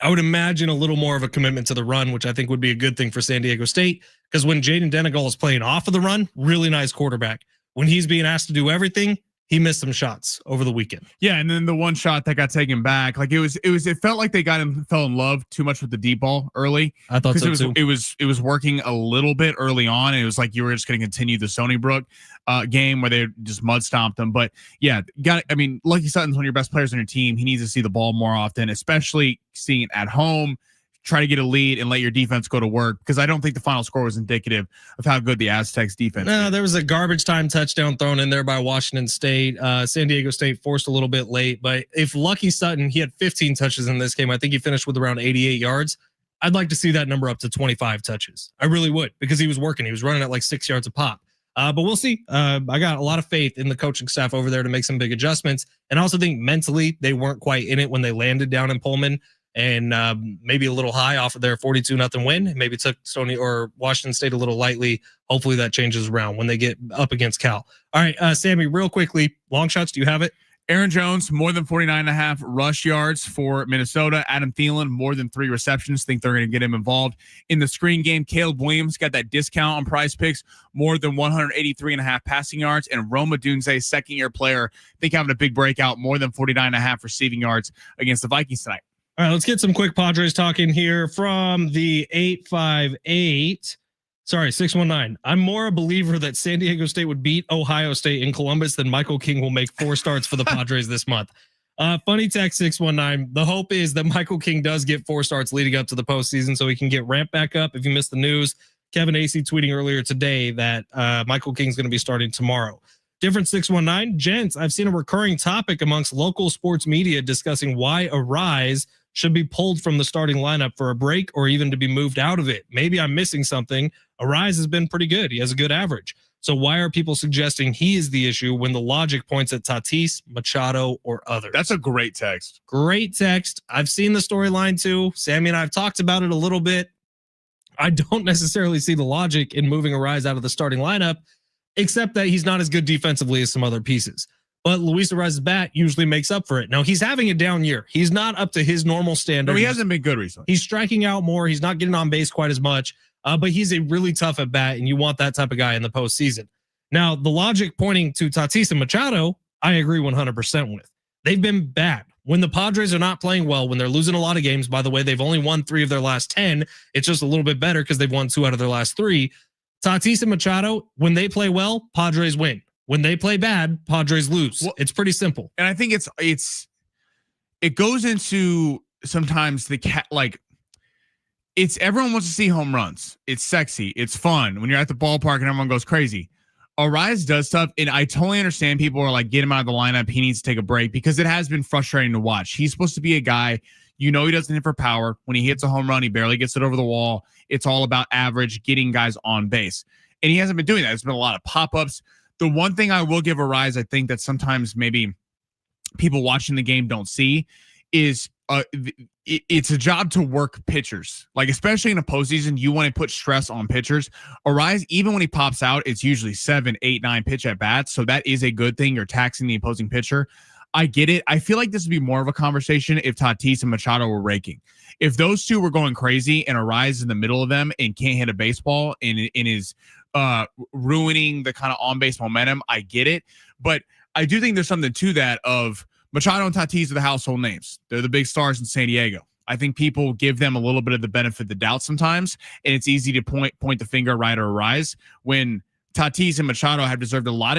I would imagine a little more of a commitment to the run, which I think would be a good thing for San Diego State. Because when Jaden Denegal is playing off of the run, really nice quarterback. When he's being asked to do everything, he missed some shots over the weekend. Yeah, and then the one shot that got taken back, like it felt like they fell in love too much with the deep ball early. I thought so too. It was working a little bit early on. And it was like you were just going to continue the Stony Brook game where they just mud stomped them. But yeah, Lucky Sutton's one of your best players on your team. He needs to see the ball more often, especially seeing it at home. Try to get a lead and let your defense go to work, because I don't think the final score was indicative of how good the Aztecs defense is. There was a garbage time touchdown thrown in there by Washington State. San Diego State forced a little bit late, but if Lucky Sutton, he had 15 touches in this game. I think he finished with around 88 yards. I'd like to see that number up to 25 touches. I really would, because he was working. He was running at like 6 yards a pop. But we'll see. I got a lot of faith in the coaching staff over there to make some big adjustments. And I also think mentally they weren't quite in it when they landed down in Pullman. And maybe a little high off of their 42-0 win. Maybe took Stony or Washington State a little lightly. Hopefully that changes around when they get up against Cal. All right, Sammy, real quickly, long shots. Do you have it? Aaron Jones, more than 49.5 rush yards for Minnesota. Adam Thielen, more than 3 receptions. Think they're going to get him involved in the screen game. Caleb Williams got that discount on Prize Picks, more than 183.5 passing yards. And Roma Dunze, second-year player, think having a big breakout, more than 49.5 receiving yards against the Vikings tonight. All right, let's get some quick Padres talk in here from the 619. I'm more a believer that San Diego State would beat Ohio State in Columbus than Michael King will make 4 starts for the Padres this month. Funny text 619. The hope is that Michael King does get 4 starts leading up to the postseason so he can get ramped back up. If you missed the news, Kevin Acey tweeting earlier today that Michael King's going to be starting tomorrow. Different 619. Gents, I've seen a recurring topic amongst local sports media discussing why Arise should be pulled from the starting lineup for a break or even to be moved out of it. Maybe I'm missing something. Arise has been pretty good. He has a good average. So why are people suggesting he is the issue when the logic points at Tatis, Machado, or others? That's a great text. Great text. I've seen the storyline too. Sammy and I have talked about it a little bit. I don't necessarily see the logic in moving Arise out of the starting lineup, except that he's not as good defensively as some other pieces. But Luis Ariza's bat usually makes up for it. Now, he's having a down year. He's not up to his normal standard. No, he hasn't been good recently. He's striking out more. He's not getting on base quite as much, but he's a really tough at bat, and you want that type of guy in the postseason. Now, the logic pointing to Tatis and Machado, I agree 100% with. They've been bad. When the Padres are not playing well, when they're losing a lot of games, by the way, they've only won 3 of their last 10. It's just a little bit better because they've won 2 out of their last 3. Tatis and Machado, when they play well, Padres win. When they play bad, Padres lose. Well, it's pretty simple. And I think it goes into sometimes it's everyone wants to see home runs. It's sexy. It's fun when you're at the ballpark and everyone goes crazy. Arise does stuff, and I totally understand people are like, get him out of the lineup. He needs to take a break because it has been frustrating to watch. He's supposed to be a guy, he doesn't hit for power. When he hits a home run, he barely gets it over the wall. It's all about average, getting guys on base. And he hasn't been doing that. There's been a lot of pop-ups. The one thing I will give Arise, I think that sometimes maybe people watching the game don't see is it's a job to work pitchers. Like, especially in a postseason, you want to put stress on pitchers. Arise, even when he pops out, it's usually 7, 8, 9 pitch at bats. So that is a good thing. You're taxing the opposing pitcher. I get it. I feel like this would be more of a conversation if Tatis and Machado were raking. If those two were going crazy and Arise in the middle of them and can't hit a baseball and is ruining the kind of on-base momentum, I get it. But I do think there's something to that of Machado and Tatis are the household names. They're the big stars in San Diego. I think people give them a little bit of the benefit of the doubt sometimes, and it's easy to point the finger right or Arise when Tatis and Machado have deserved a lot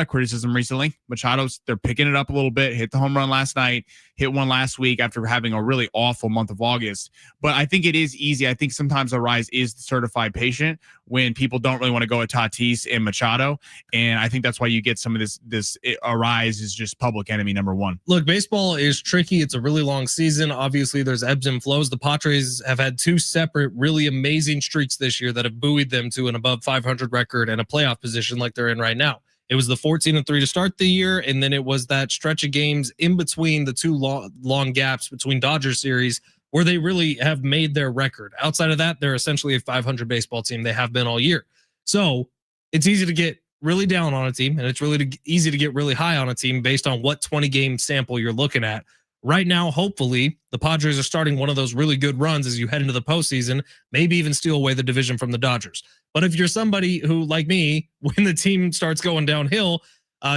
of criticism recently. Machado's, they're picking it up a little bit, hit the home run last night, hit one last week after having a really awful month of August. But I think it is easy. I think sometimes Arise is the certified patient when people don't really want to go at Tatis and Machado. And I think that's why you get some of this Arise is just public enemy number one. Look, baseball is tricky. It's a really long season. Obviously, there's ebbs and flows. The Padres have had 2 separate really amazing streaks this year that have buoyed them to an above 500 record and a playoff position like they're in right now. It was the 14-3 to start the year, and then it was that stretch of games in between the 2 long gaps between Dodgers series where they really have made their record. Outside of that, they're essentially a 500 baseball team. They have been all year. So it's easy to get really down on a team, and it's really easy to get really high on a team based on what 20-game sample you're looking at. Right now, hopefully, the Padres are starting one of those really good runs as you head into the postseason, maybe even steal away the division from the Dodgers. But if you're somebody who, like me, when the team starts going downhill,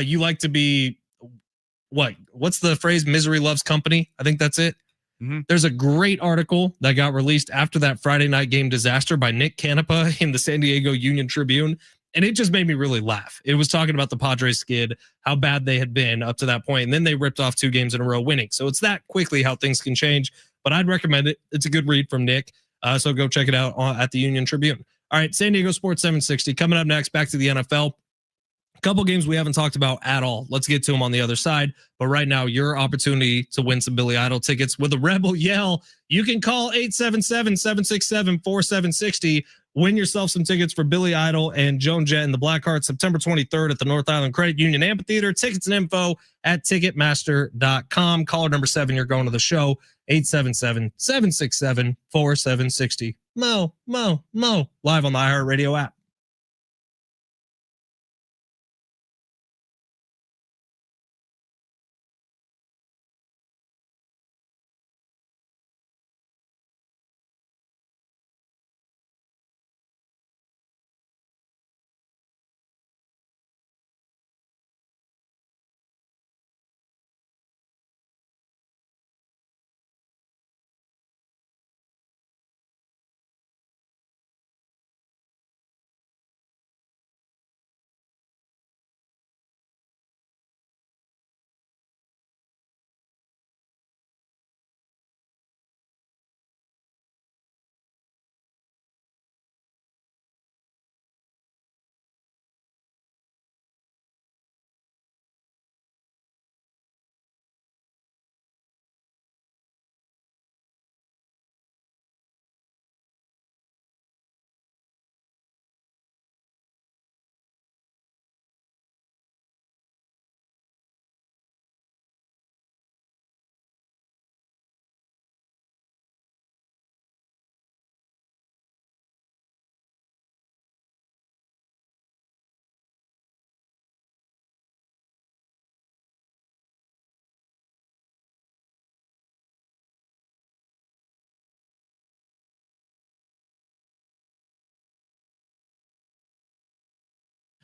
you like to be, what's the phrase? Misery loves company. I think that's it. Mm-hmm. There's a great article that got released after that Friday night game disaster by Nick Canepa in the San Diego Union Tribune. And it just made me really laugh. It was talking about the Padres skid, how bad they had been up to that point, and then they ripped off 2 games in a row winning. So it's that quickly how things can change. But I'd recommend it. It's a good read from Nick. So go check it out at the Union Tribune. All right, San Diego Sports 760. Coming up next, back to the NFL. A couple games we haven't talked about at all. Let's get to them on the other side. But right now, your opportunity to win some Billy Idol tickets with a Rebel Yell. You can call 877-767-4760. Win yourself some tickets for Billy Idol and Joan Jett and the Blackhearts September 23rd at the North Island Credit Union Amphitheater. Tickets and info at Ticketmaster.com. Caller number 7, you're going to the show. 877-767-4760. Mo, live on the iHeartRadio app.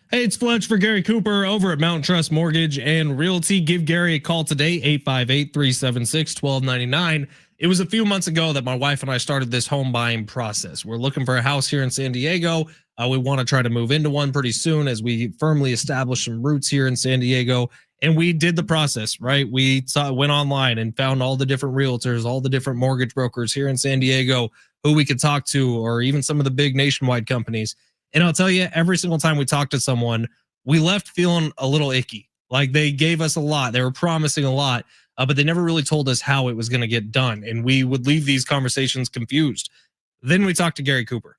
Hey, it's Fletch for Gary Cooper over at Mountain Trust Mortgage and Realty. Give Gary a call today, 858-376-1299. It was a few months ago that my wife and I started this home buying process. We're looking for a house here in San Diego. We want to try to move into one pretty soon as we firmly establish some roots here in San Diego. And we did the process, right? We went online and found all the different realtors, all the different mortgage brokers here in San Diego who we could talk to, or even some of the big nationwide companies. And I'll tell you, every single time we talked to someone, we left feeling a little icky. Like they gave us a lot. They were promising a lot, but they never really told us how it was going to get done. And we would leave these conversations confused. Then we talked to Gary Cooper.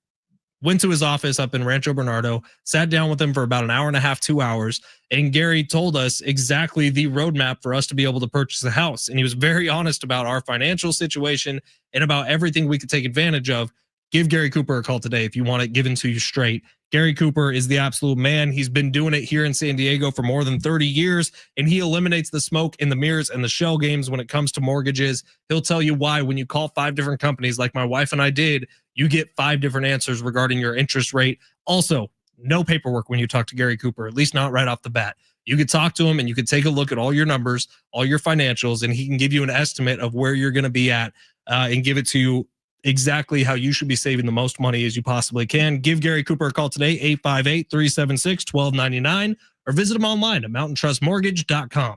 Went to his office up in Rancho Bernardo, sat down with him for about an hour and a half, 2 hours. And Gary told us exactly the roadmap for us to be able to purchase a house. And he was very honest about our financial situation and about everything we could take advantage of. Give Gary Cooper a call today if you want it given to you straight. Gary Cooper is the absolute man. He's been doing it here in San Diego for more than 30 years, and he eliminates the smoke and the mirrors and the shell games when it comes to mortgages. He'll tell you why when you call 5 different companies like my wife and I did, you get 5 different answers regarding your interest rate. Also, no paperwork when you talk to Gary Cooper, at least not right off the bat. You could talk to him and you could take a look at all your numbers, all your financials, and he can give you an estimate of where you're going to be at and give it to you exactly how you should be saving the most money as you possibly can. Give Gary Cooper a call today, 858-376-1299, or visit him online at mountaintrustmortgage.com.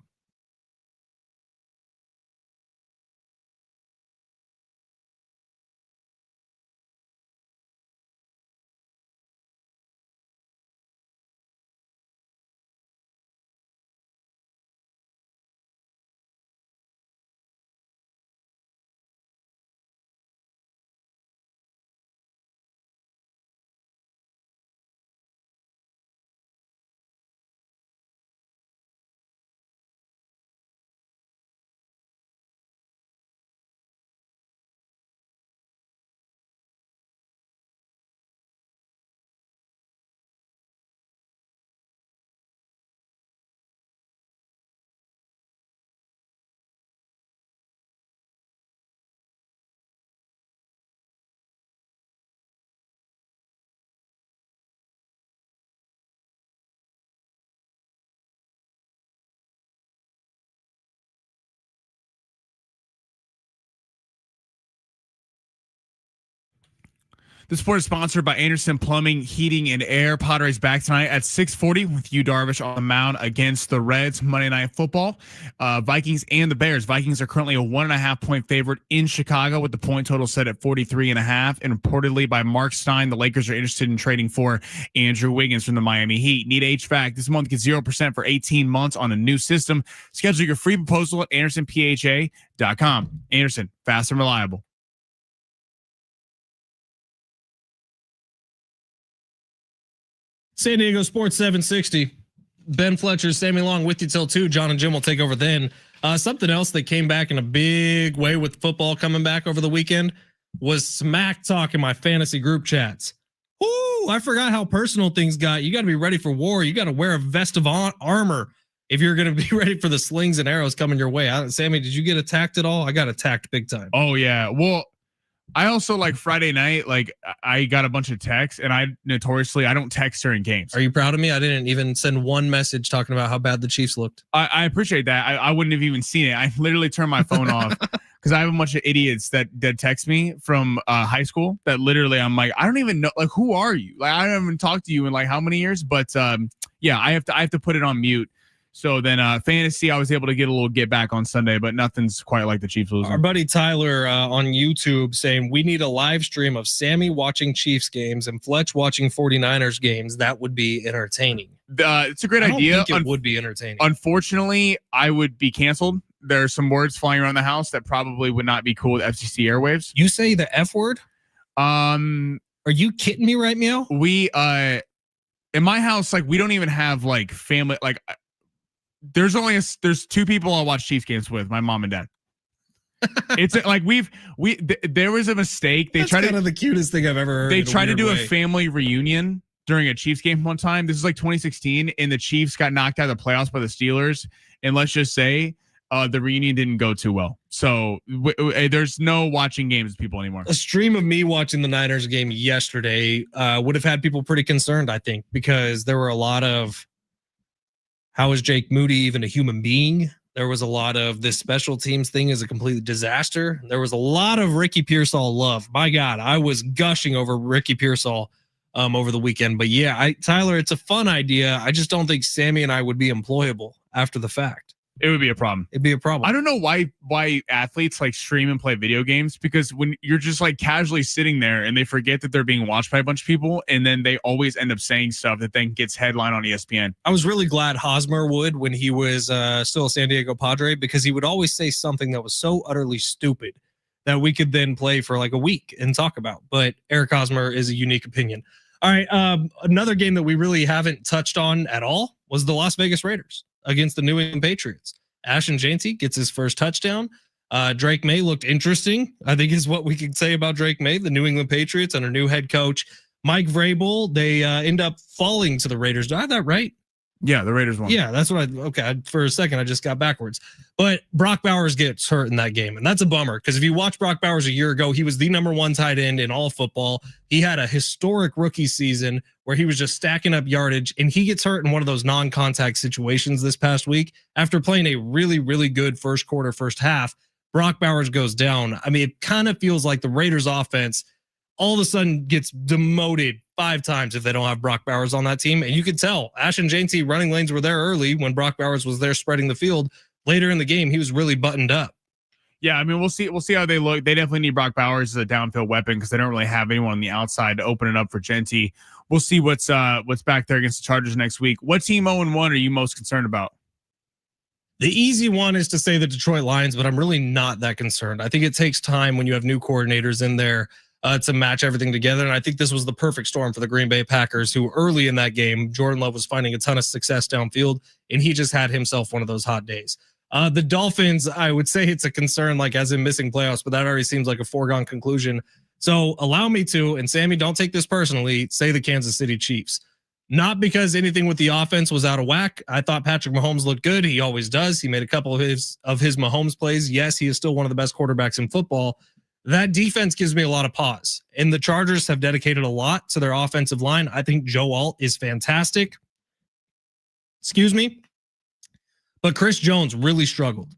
The sport is sponsored by Anderson Plumbing, Heating, and Air. Padres back tonight at 6:40 with Yu Darvish on the mound against the Reds. Monday Night Football. Vikings and the Bears. Vikings are currently a 1.5 point favorite in Chicago with the point total set at 43.5. And reportedly by Mark Stein, the Lakers are interested in trading for Andrew Wiggins from the Miami Heat. Need HVAC this month? Get 0% for 18 months on a new system. Schedule your free proposal at AndersonPHA.com. Anderson, fast and reliable. San Diego Sports 760. Ben Fletcher, Sammy Long with you till 2. John and Jim will take over then. Something else that came back in a big way with football coming back over the weekend was smack talk in my fantasy group chats. Ooh, I forgot how personal things got. You got to be ready for war. You got to wear a vest of armor if you're going to be ready for the slings and arrows coming your way. Sammy, did you get attacked at all? I got attacked big time. Oh, yeah. Well, I also like Friday night, like I got a bunch of texts and I don't text during games. Are you proud of me? I didn't even send one message talking about how bad the Chiefs looked. I appreciate that. I wouldn't have even seen it. I literally turned my phone off because I have a bunch of idiots that text me from high school that literally I'm like, I don't even know, like, who are you? Like, I haven't talked to you in like how many years, but yeah, I have to put it on mute. So then fantasy, I was able to get a little get back on Sunday, but nothing's quite like the Chiefs losing. Our buddy Tyler on YouTube saying we need a live stream of Sammy watching Chiefs games and Fletch watching 49ers games. That would be entertaining. It's a great idea. I think it would be entertaining. Unfortunately, I would be canceled. There are some words flying around the house that probably would not be cool with FCC airwaves. You say the F word? Are you kidding me right now? We in my house, like we don't even have like family, like there's 2 people I'll watch Chiefs games with, my mom and dad. It's like there was a mistake. They tried kind of the cutest thing I've ever heard. They tried to do a family reunion during a Chiefs game one time. This is like 2016, and the Chiefs got knocked out of the playoffs by the Steelers. And let's just say the reunion didn't go too well. So there's no watching games with people anymore. A stream of me watching the Niners game yesterday would have had people pretty concerned, I think, because there were a lot of, how is Jake Moody even a human being? There was a lot of this special teams thing is a complete disaster. There was a lot of Ricky Pearsall love. My God, I was gushing over Ricky Pearsall over the weekend. But yeah, Tyler, it's a fun idea. I just don't think Sammy and I would be employable after the fact. It would be a problem. It'd be a problem. I don't know why athletes like stream and play video games, because when you're just like casually sitting there and they forget that they're being watched by a bunch of people, and then they always end up saying stuff that then gets headline on ESPN. I was really glad Hosmer would when he was still a San Diego Padre, because he would always say something that was so utterly stupid that we could then play for like a week and talk about. But Eric Hosmer is a unique opinion. All right. Another game that we really haven't touched on at all was the Las Vegas Raiders against the New England Patriots. Ashton Jeanty gets his first touchdown. Drake May looked interesting, I think is what we can say about Drake May, the New England Patriots, and our new head coach, Mike Vrabel. They end up falling to the Raiders. Do I have that right? Yeah, the Raiders won. Yeah, that's what for a second, I just got backwards. But Brock Bowers gets hurt in that game, and that's a bummer, because if you watch Brock Bowers a year ago, he was the number one tight end in all football. He had a historic rookie season where he was just stacking up yardage, and he gets hurt in one of those non-contact situations this past week after playing a really, really good first quarter, first half. Brock Bowers goes down. I mean, it kind of feels like the Raiders offense all of a sudden gets demoted 5 times if they don't have Brock Bowers on that team. And you could tell Ashton Jeanty running lanes were there early when Brock Bowers was there spreading the field. Later in the game, he was really buttoned up. Yeah, I mean, we'll see how they look. They definitely need Brock Bowers as a downfield weapon, because they don't really have anyone on the outside to open it up for Jeanty. We'll see what's back there against the Chargers next week. What team 0-1 are you most concerned about? The easy one is to say the Detroit Lions, but I'm really not that concerned. I think it takes time when you have new coordinators in there to match everything together. And I think this was the perfect storm for the Green Bay Packers, who early in that game, Jordan Love was finding a ton of success downfield, and he just had himself one of those hot days. The Dolphins, I would say it's a concern, like as in missing playoffs, but that already seems like a foregone conclusion. So allow me to, and Sammy, don't take this personally, say the Kansas City Chiefs. Not because anything with the offense was out of whack. I thought Patrick Mahomes looked good. He always does. He made a couple of his Mahomes plays. Yes, he is still one of the best quarterbacks in football. That defense gives me a lot of pause. And the Chargers have dedicated a lot to their offensive line. I think Joe Alt is fantastic. Excuse me. But Chris Jones really struggled.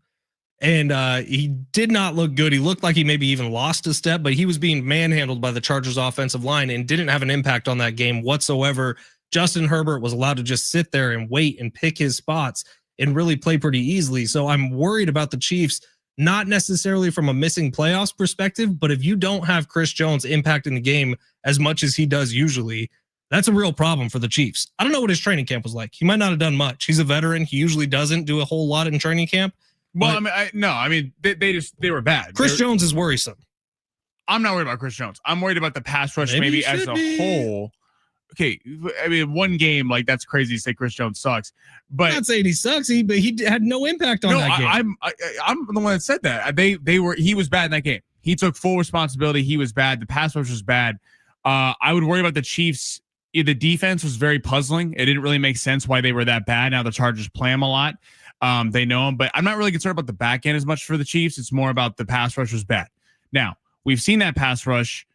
And he did not look good. He looked like he maybe even lost a step, but he was being manhandled by the Chargers offensive line and didn't have an impact on that game whatsoever. Justin Herbert was allowed to just sit there and wait and pick his spots and really play pretty easily. So I'm worried about the Chiefs, not necessarily from a missing playoffs perspective, but if you don't have Chris Jones impacting the game as much as he does usually, that's a real problem for the Chiefs. I don't know what his training camp was like. He might not have done much. He's a veteran. He usually doesn't do a whole lot in training camp. Well, I mean, they were bad. Chris Jones is worrisome. I'm not worried about Chris Jones. I'm worried about the pass rush maybe as a whole. Okay, I mean, one game, like, that's crazy to say Chris Jones sucks. But I'm not saying he sucks, but he had no impact on that game. I'm the one that said that. He was bad in that game. He took full responsibility. He was bad. The pass rush was bad. I would worry about the Chiefs. The defense was very puzzling. It didn't really make sense why they were that bad. Now the Chargers play them a lot. They know him, but I'm not really concerned about the back end as much for the Chiefs. It's more about the pass rush was bad. Now, we've seen that pass rush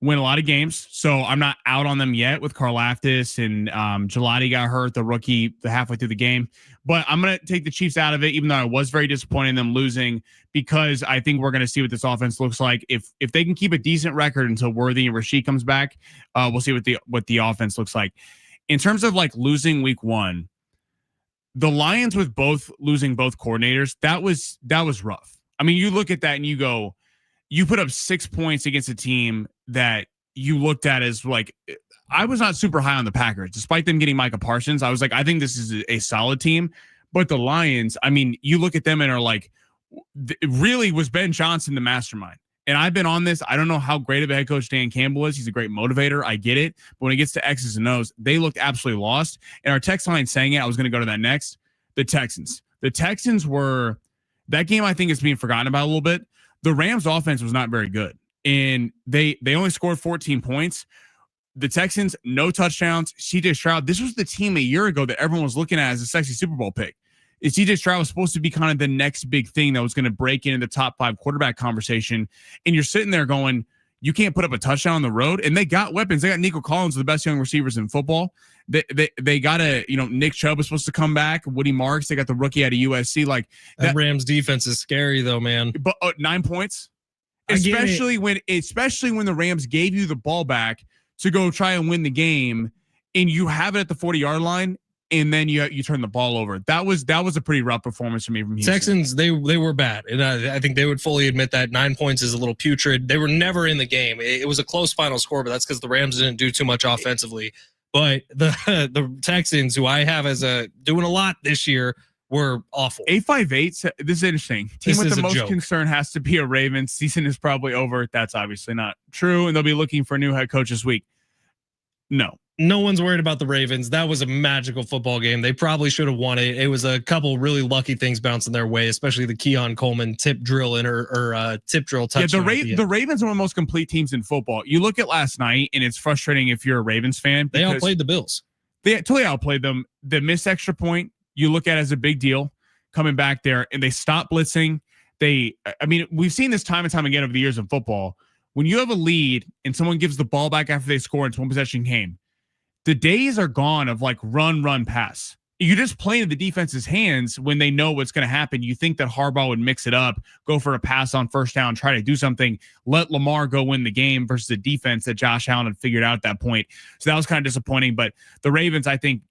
win a lot of games, so I'm not out on them yet with Karlaftis and Gelati got hurt, the rookie, halfway through the game. But I'm going to take the Chiefs out of it, even though I was very disappointed in them losing, because I think we're going to see what this offense looks like. If they can keep a decent record until Worthy and Rashid comes back, we'll see what the offense looks like. In terms of like losing week 1, the Lions with losing both coordinators, that was rough. I mean, you look at that and you go, you put up 6 points against a team that you looked at as like, I was not super high on the Packers, despite them getting Micah Parsons. I was like, I think this is a solid team, but the Lions, I mean, you look at them and are like, really was Ben Johnson the mastermind? And I've been on this. I don't know how great of a head coach Dan Campbell is. He's a great motivator. I get it. But when it gets to X's and O's, they looked absolutely lost. And our text line saying it, I was going to go to that next. The Texans were, that game I think is being forgotten about a little bit. The Rams offense was not very good. And they only scored 14 points. The Texans, no touchdowns. CJ Stroud, this was the team a year ago that everyone was looking at as a sexy Super Bowl pick. CJ Stroud was supposed to be kind of the next big thing that was going to break into the top 5 quarterback conversation. And you're sitting there going, you can't put up a touchdown on the road. And they got weapons. They got Nico Collins, the best young receivers in football. They got Nick Chubb was supposed to come back. Woody Marks, they got the rookie out of USC. Like that Rams defense is scary though, man. But 9 points, especially when the Rams gave you the ball back to go try and win the game, and you have it at the 40-yard line, and then you turn the ball over. That was a pretty rough performance for me from Houston. Texans, they were bad, and I think they would fully admit that 9 points is a little putrid. They were never in the game. It was a close final score, but that's because the Rams didn't do too much offensively. But the Texans, who I have as doing a lot this year, were awful. 858. This is interesting. Team with the most concern has to be a Ravens. Season is probably over. That's obviously not true, and they'll be looking for a new head coach this week. No one's worried about the Ravens. That was a magical football game. They probably should have won it. It was a couple really lucky things bouncing their way, especially the Keon Coleman tip drill tip drill touchdown. Yeah, the Ravens are one of the most complete teams in football. You look at last night, and it's frustrating if you're a Ravens fan. They outplayed the Bills. They totally outplayed them. The missed extra point, you look at as a big deal coming back there, and they stopped blitzing. We've seen this time and time again over the years in football. When you have a lead and someone gives the ball back after they score into one possession game, the days are gone of like run, pass. You just play into the defense's hands when they know what's going to happen. You think that Harbaugh would mix it up, go for a pass on first down, try to do something, let Lamar go win the game versus a defense that Josh Allen had figured out at that point. So that was kind of disappointing. But the Ravens, I think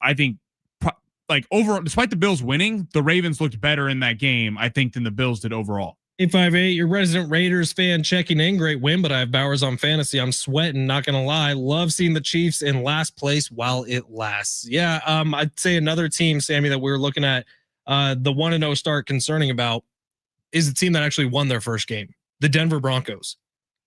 like overall, despite the Bills winning, the Ravens looked better in that game, I think, than the Bills did overall. 858, your resident Raiders fan checking in. Great win, but I have Bowers on fantasy. I'm sweating, not going to lie. Love seeing the Chiefs in last place while it lasts. Yeah, I'd say another team, Sammy, that we were looking at the 1-0 start concerning about is the team that actually won their first game, the Denver Broncos.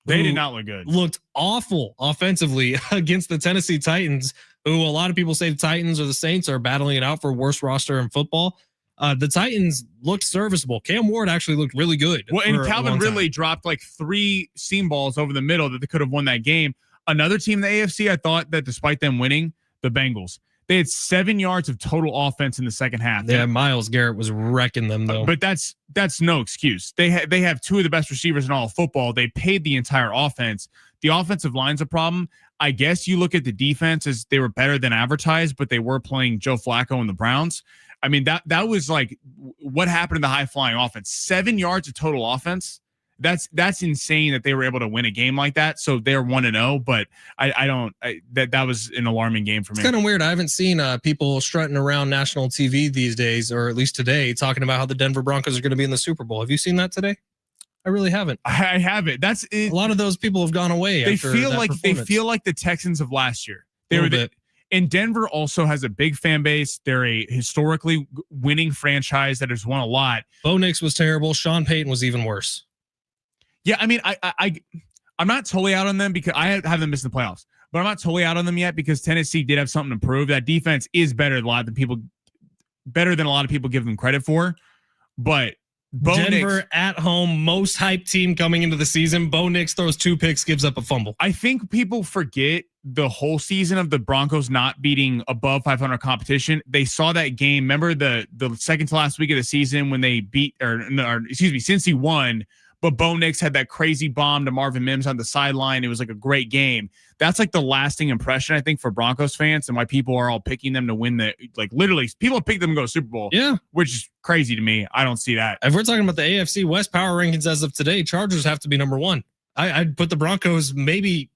They did not look good. Looked awful offensively against the Tennessee Titans, who a lot of people say the Titans or the Saints are battling it out for worst roster in football. The Titans looked serviceable. Cam Ward actually looked really good. Well, and Calvin Ridley dropped like 3 seam balls over the middle that they could have won that game. Another team in the AFC, I thought that despite them winning, the Bengals, they had 7 yards of total offense in the second half. Yeah, Myles Garrett was wrecking them though. But that's no excuse. They have 2 of the best receivers in all of football. They paid the entire offense. The offensive line's a problem. I guess you look at the defense as they were better than advertised, but they were playing Joe Flacco and the Browns. I mean, that was like what happened to the high flying offense. 7 yards of total offense. That's insane that they were able to win a game like that. So they're 1-0, but that was an alarming game for me. It's kind of weird. I haven't seen people strutting around national TV these days, or at least today, talking about how the Denver Broncos are going to be in the Super Bowl. Have you seen that today? I really haven't. I haven't. That's it. A lot of those people have gone away. They feel like the Texans of last year. They were and Denver also has a big fan base. They're a historically winning franchise that has won a lot. Bo Nix was terrible. Sean Payton was even worse. Yeah, I mean, I'm not totally out on them because I have them missing the playoffs, but I'm not totally out on them yet because Tennessee did have something to prove. That defense is better than a lot of people give them credit for. But Denver Nix, at home, most hyped team coming into the season. Bo Nix throws 2 picks, gives up a fumble. I think people forget the whole season of the Broncos not beating above 500 competition. They saw that game. Remember the second to last week of the season when they beat Cincy won, but Bo Nix had that crazy bomb to Marvin Mims on the sideline. It was like a great game. That's like the lasting impression, I think, for Broncos fans and why people are all picking them to win literally people pick them to go to Super Bowl. Yeah. Which is crazy to me. I don't see that. If we're talking about the AFC West power rankings as of today, Chargers have to be number 1. I'd put the Broncos maybe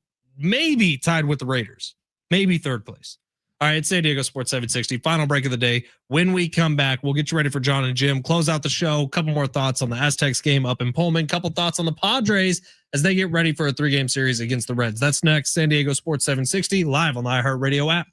tied with the Raiders, maybe 3rd place. All right, it's San Diego Sports 760. Final break of the day. When we come back, we'll get you ready for John and Jim. Close out the show. Couple more thoughts on the Aztecs game up in Pullman. Couple thoughts on the Padres as they get ready for a 3-game series against the Reds. That's next. San Diego Sports 760 live on the iHeartRadio app.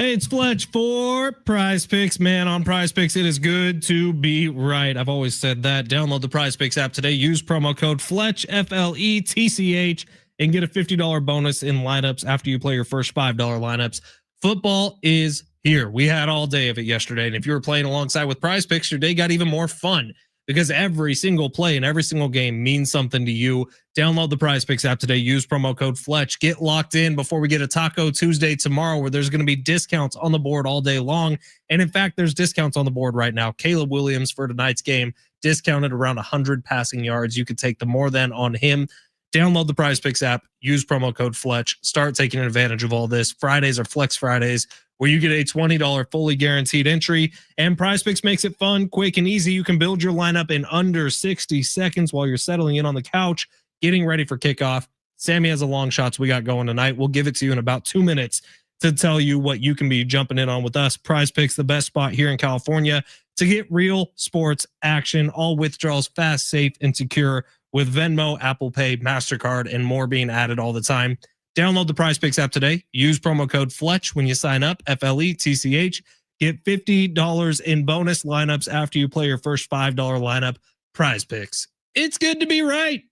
Hey, it's Fletch for Prize Picks. Man, on Prize Picks, it is good to be right. I've always said that. Download the Prize Picks app today. Use promo code Fletch, FLETCH, and get a $50 bonus in lineups after you play your first $5 lineups. Football is here. We had all day of it yesterday. And if you were playing alongside with Prize Picks, your day got even more fun because every single play and every single game means something to you. Download the Prize Picks app today. Use promo code Fletch. Get locked in before we get a Taco Tuesday tomorrow, where there's going to be discounts on the board all day long. And in fact, there's discounts on the board right now. Caleb Williams for tonight's game, discounted around 100 passing yards. You could take the more than on him. Download the Prize Picks app. Use promo code Fletch. Start taking advantage of all this. Fridays are Flex Fridays, where you get a $20 fully guaranteed entry. And Prize Picks makes it fun, quick, and easy. You can build your lineup in under 60 seconds while you're settling in on the couch, getting ready for kickoff. Sammy has a long shots we got going tonight. We'll give it to you in about 2 minutes to tell you what you can be jumping in on with us. Prize Picks, the best spot here in California to get real sports action. All withdrawals fast, safe, and secure, with Venmo, Apple Pay, MasterCard, and more being added all the time. Download the Prize Picks app today. Use promo code Fletch when you sign up, FLETCH. Get $50 in bonus lineups after you play your first $5 lineup. Prize Picks. It's good to be right.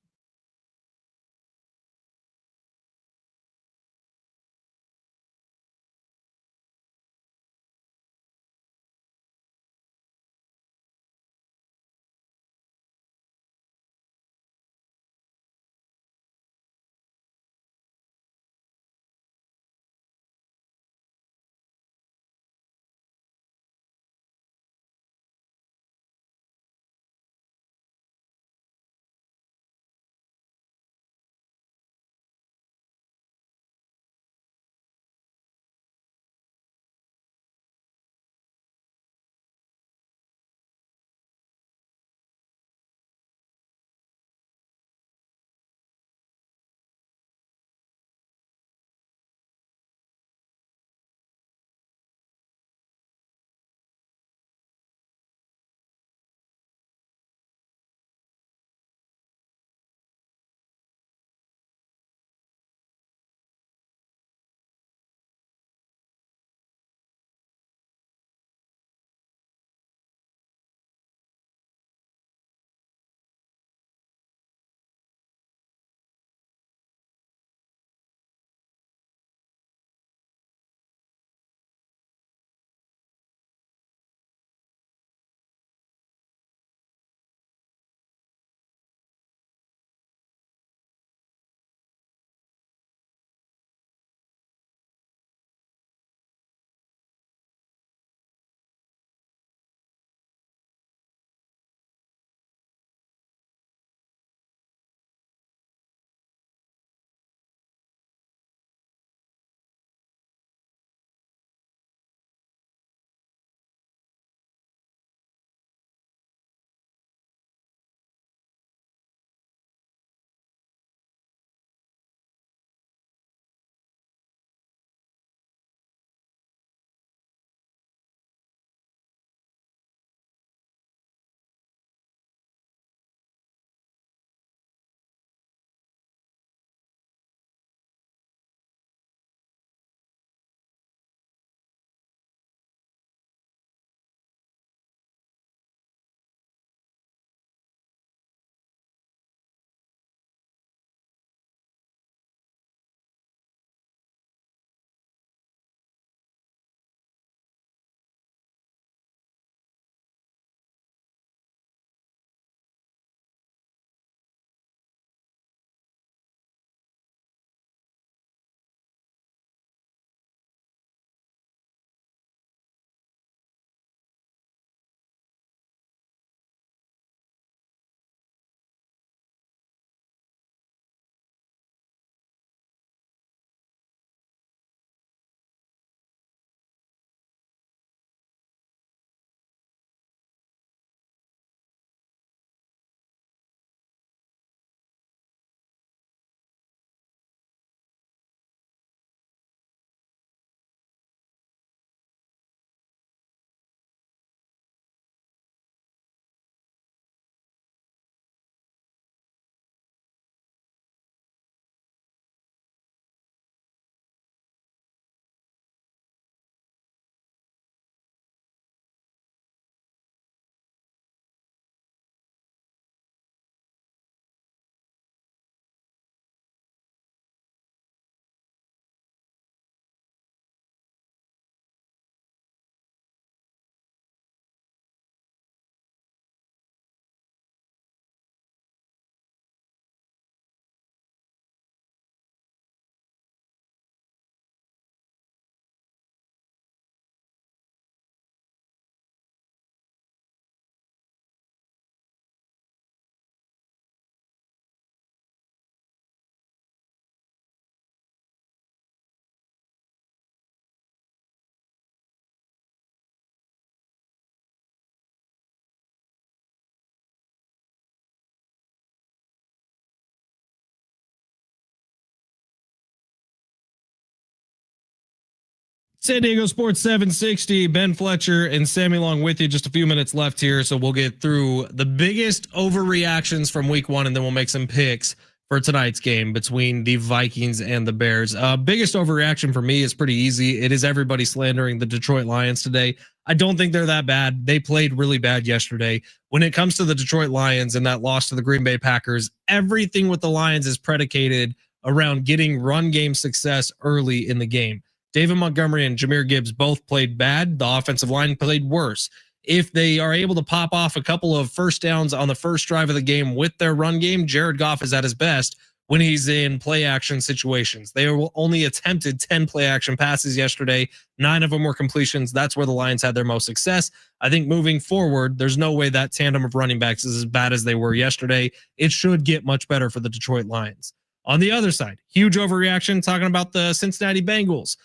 San Diego Sports 760, Ben Fletcher and Sammy Long with you. Just a few minutes left here, so we'll get through the biggest overreactions from week one, and then we'll make some picks for tonight's game between the Vikings and the Bears. Biggest overreaction for me is pretty easy. It is everybody slandering the Detroit Lions today. I don't think they're that bad. They played really bad yesterday. When it comes to the Detroit Lions and that loss to the Green Bay Packers, everything with the Lions is predicated around getting run game success early in the game. David Montgomery and Jahmyr Gibbs both played bad. The offensive line played worse. If they are able to pop off a couple of first downs on the first drive of the game with their run game, Jared Goff is at his best when he's in play action situations. They only attempted 10 play action passes yesterday. 9 of them were completions. That's where the Lions had their most success. I think moving forward, there's no way that tandem of running backs is as bad as they were yesterday. It should get much better for the Detroit Lions. On the other side, huge overreaction talking about the Cincinnati Bengals.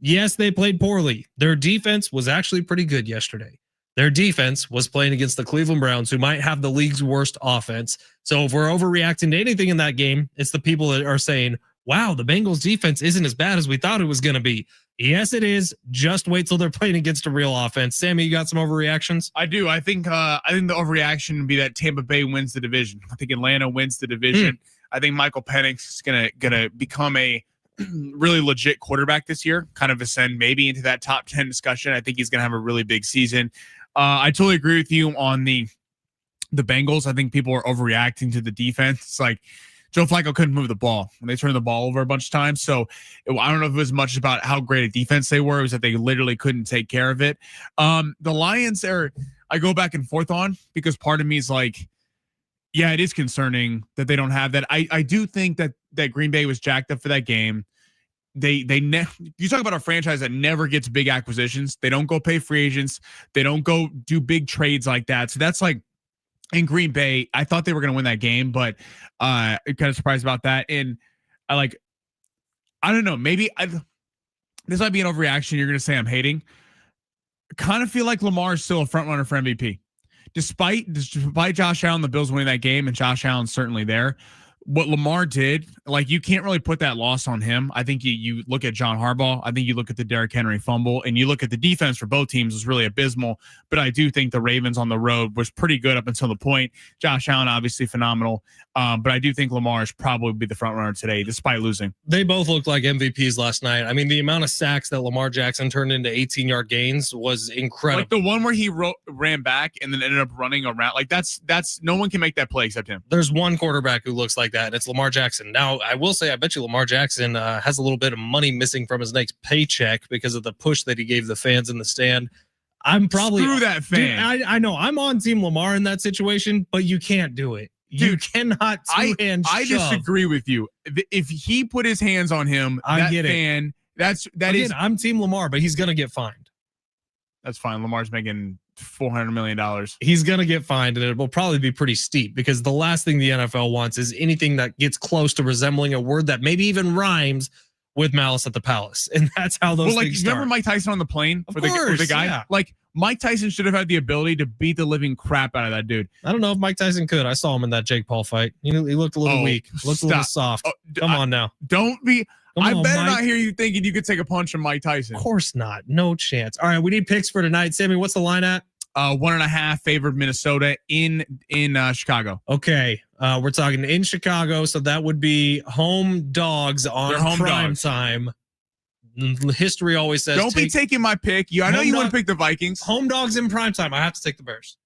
Yes, they played poorly. Their defense was actually pretty good yesterday. Their defense was playing against the Cleveland Browns, who might have the league's worst offense. So if we're overreacting to anything in that game, it's the people that are saying, wow, the Bengals defense isn't as bad as we thought it was going to be. Yes, it is. Just wait till they're playing against a real offense. Sammy, you got some overreactions? I do. I think the overreaction would be that Tampa Bay wins the division. I think Atlanta wins the division. I think Michael Penix is gonna become a really legit quarterback this year, kind of ascend maybe into that top 10 discussion. I think he's going to have a really big season. I totally agree with you on the Bengals. I think people are overreacting to the defense. It's like Joe Flacco couldn't move the ball when they turned the ball over a bunch of times. So I don't know if it was much about how great a defense they were. It was that they literally couldn't take care of it. The Lions I go back and forth on, because part of me is like, yeah, it is concerning that they don't have that. I do think that Green Bay was jacked up for that game. You talk about a franchise that never gets big acquisitions. They don't go pay free agents. They don't go do big trades like that. So that's like, in Green Bay, I thought they were going to win that game, but kind of surprised about that. And I don't know, maybe this might be an overreaction. You're going to say I'm hating. I kind of feel like Lamar is still a front runner for MVP. Despite Josh Allen, the Bills winning that game, and Josh Allen's certainly there. What Lamar did, like, you can't really put that loss on him. I think you look at John Harbaugh. I think you look at the Derrick Henry fumble, and you look at the defense for both teams was really abysmal. But I do think the Ravens on the road was pretty good up until the point. Josh Allen, obviously phenomenal. But I do think Lamar is probably be the front runner today, despite losing. They both looked like MVPs last night. I mean, the amount of sacks that Lamar Jackson turned into 18-yard gains was incredible. Like the one where he ran back and then ended up running around. Like that's no one can make that play except him. There's one quarterback who looks like that, and it's Lamar Jackson. Now, I will say, I bet you Lamar Jackson has a little bit of money missing from his next paycheck because of the push that he gave the fans in the stand. I'm probably screw that fan. Dude, I know I'm on Team Lamar in that situation, but you can't do it. You cannot two-hand shove. I disagree with you. If he put his hands on him, that fan, Again, I'm Team Lamar, but he's gonna get fined. That's fine. Lamar's making $400 million. He's gonna get fined, and it will probably be pretty steep, because the last thing the NFL wants is anything that gets close to resembling a word that maybe even rhymes with malice at the palace, and that's how those things start. Remember Mike Tyson on the plane with the guy? Yeah. Like, Mike Tyson should have had the ability to beat the living crap out of that dude. I don't know if Mike Tyson could. I saw him in that Jake Paul fight. He looked a little weak. Looked a little soft. Come on now. Don't be. I better Mike. not hear you thinking you could take a punch from Mike Tyson. Of course not. No chance. All right, we need picks for tonight. Sammy, what's the line at? 1.5 favored Minnesota in Chicago. Okay. We're talking in Chicago, so that would be home dogs on prime time. History always says don't be taking my pick. I know you want to pick the Vikings. Home dogs in prime time. I have to take the Bears.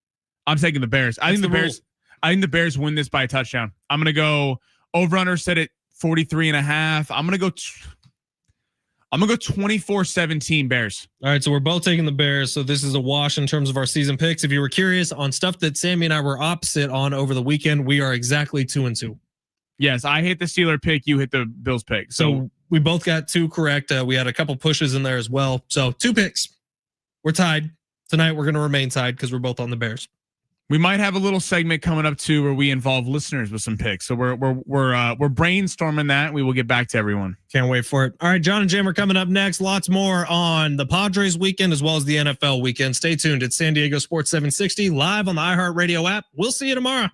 I'm taking the Bears. I think the Bears win this by a touchdown. I'm going to go over-under set at 43.5. I'm going to go 24-17 Bears. All right, so we're both taking the Bears. So this is a wash in terms of our season picks. If you were curious on stuff that Sammy and I were opposite on over the weekend, we are exactly 2-2. Yes, I hit the Steeler pick. You hit the Bills pick. So we both got 2 correct. We had a couple pushes in there as well. So 2 picks. We're tied. Tonight we're going to remain tied because we're both on the Bears. We might have a little segment coming up too where we involve listeners with some picks. So we're brainstorming that. We will get back to everyone. Can't wait for it. All right, John and Jim are coming up next. Lots more on the Padres weekend as well as the NFL weekend. Stay tuned. It's San Diego Sports 760 live on the iHeartRadio app. We'll see you tomorrow.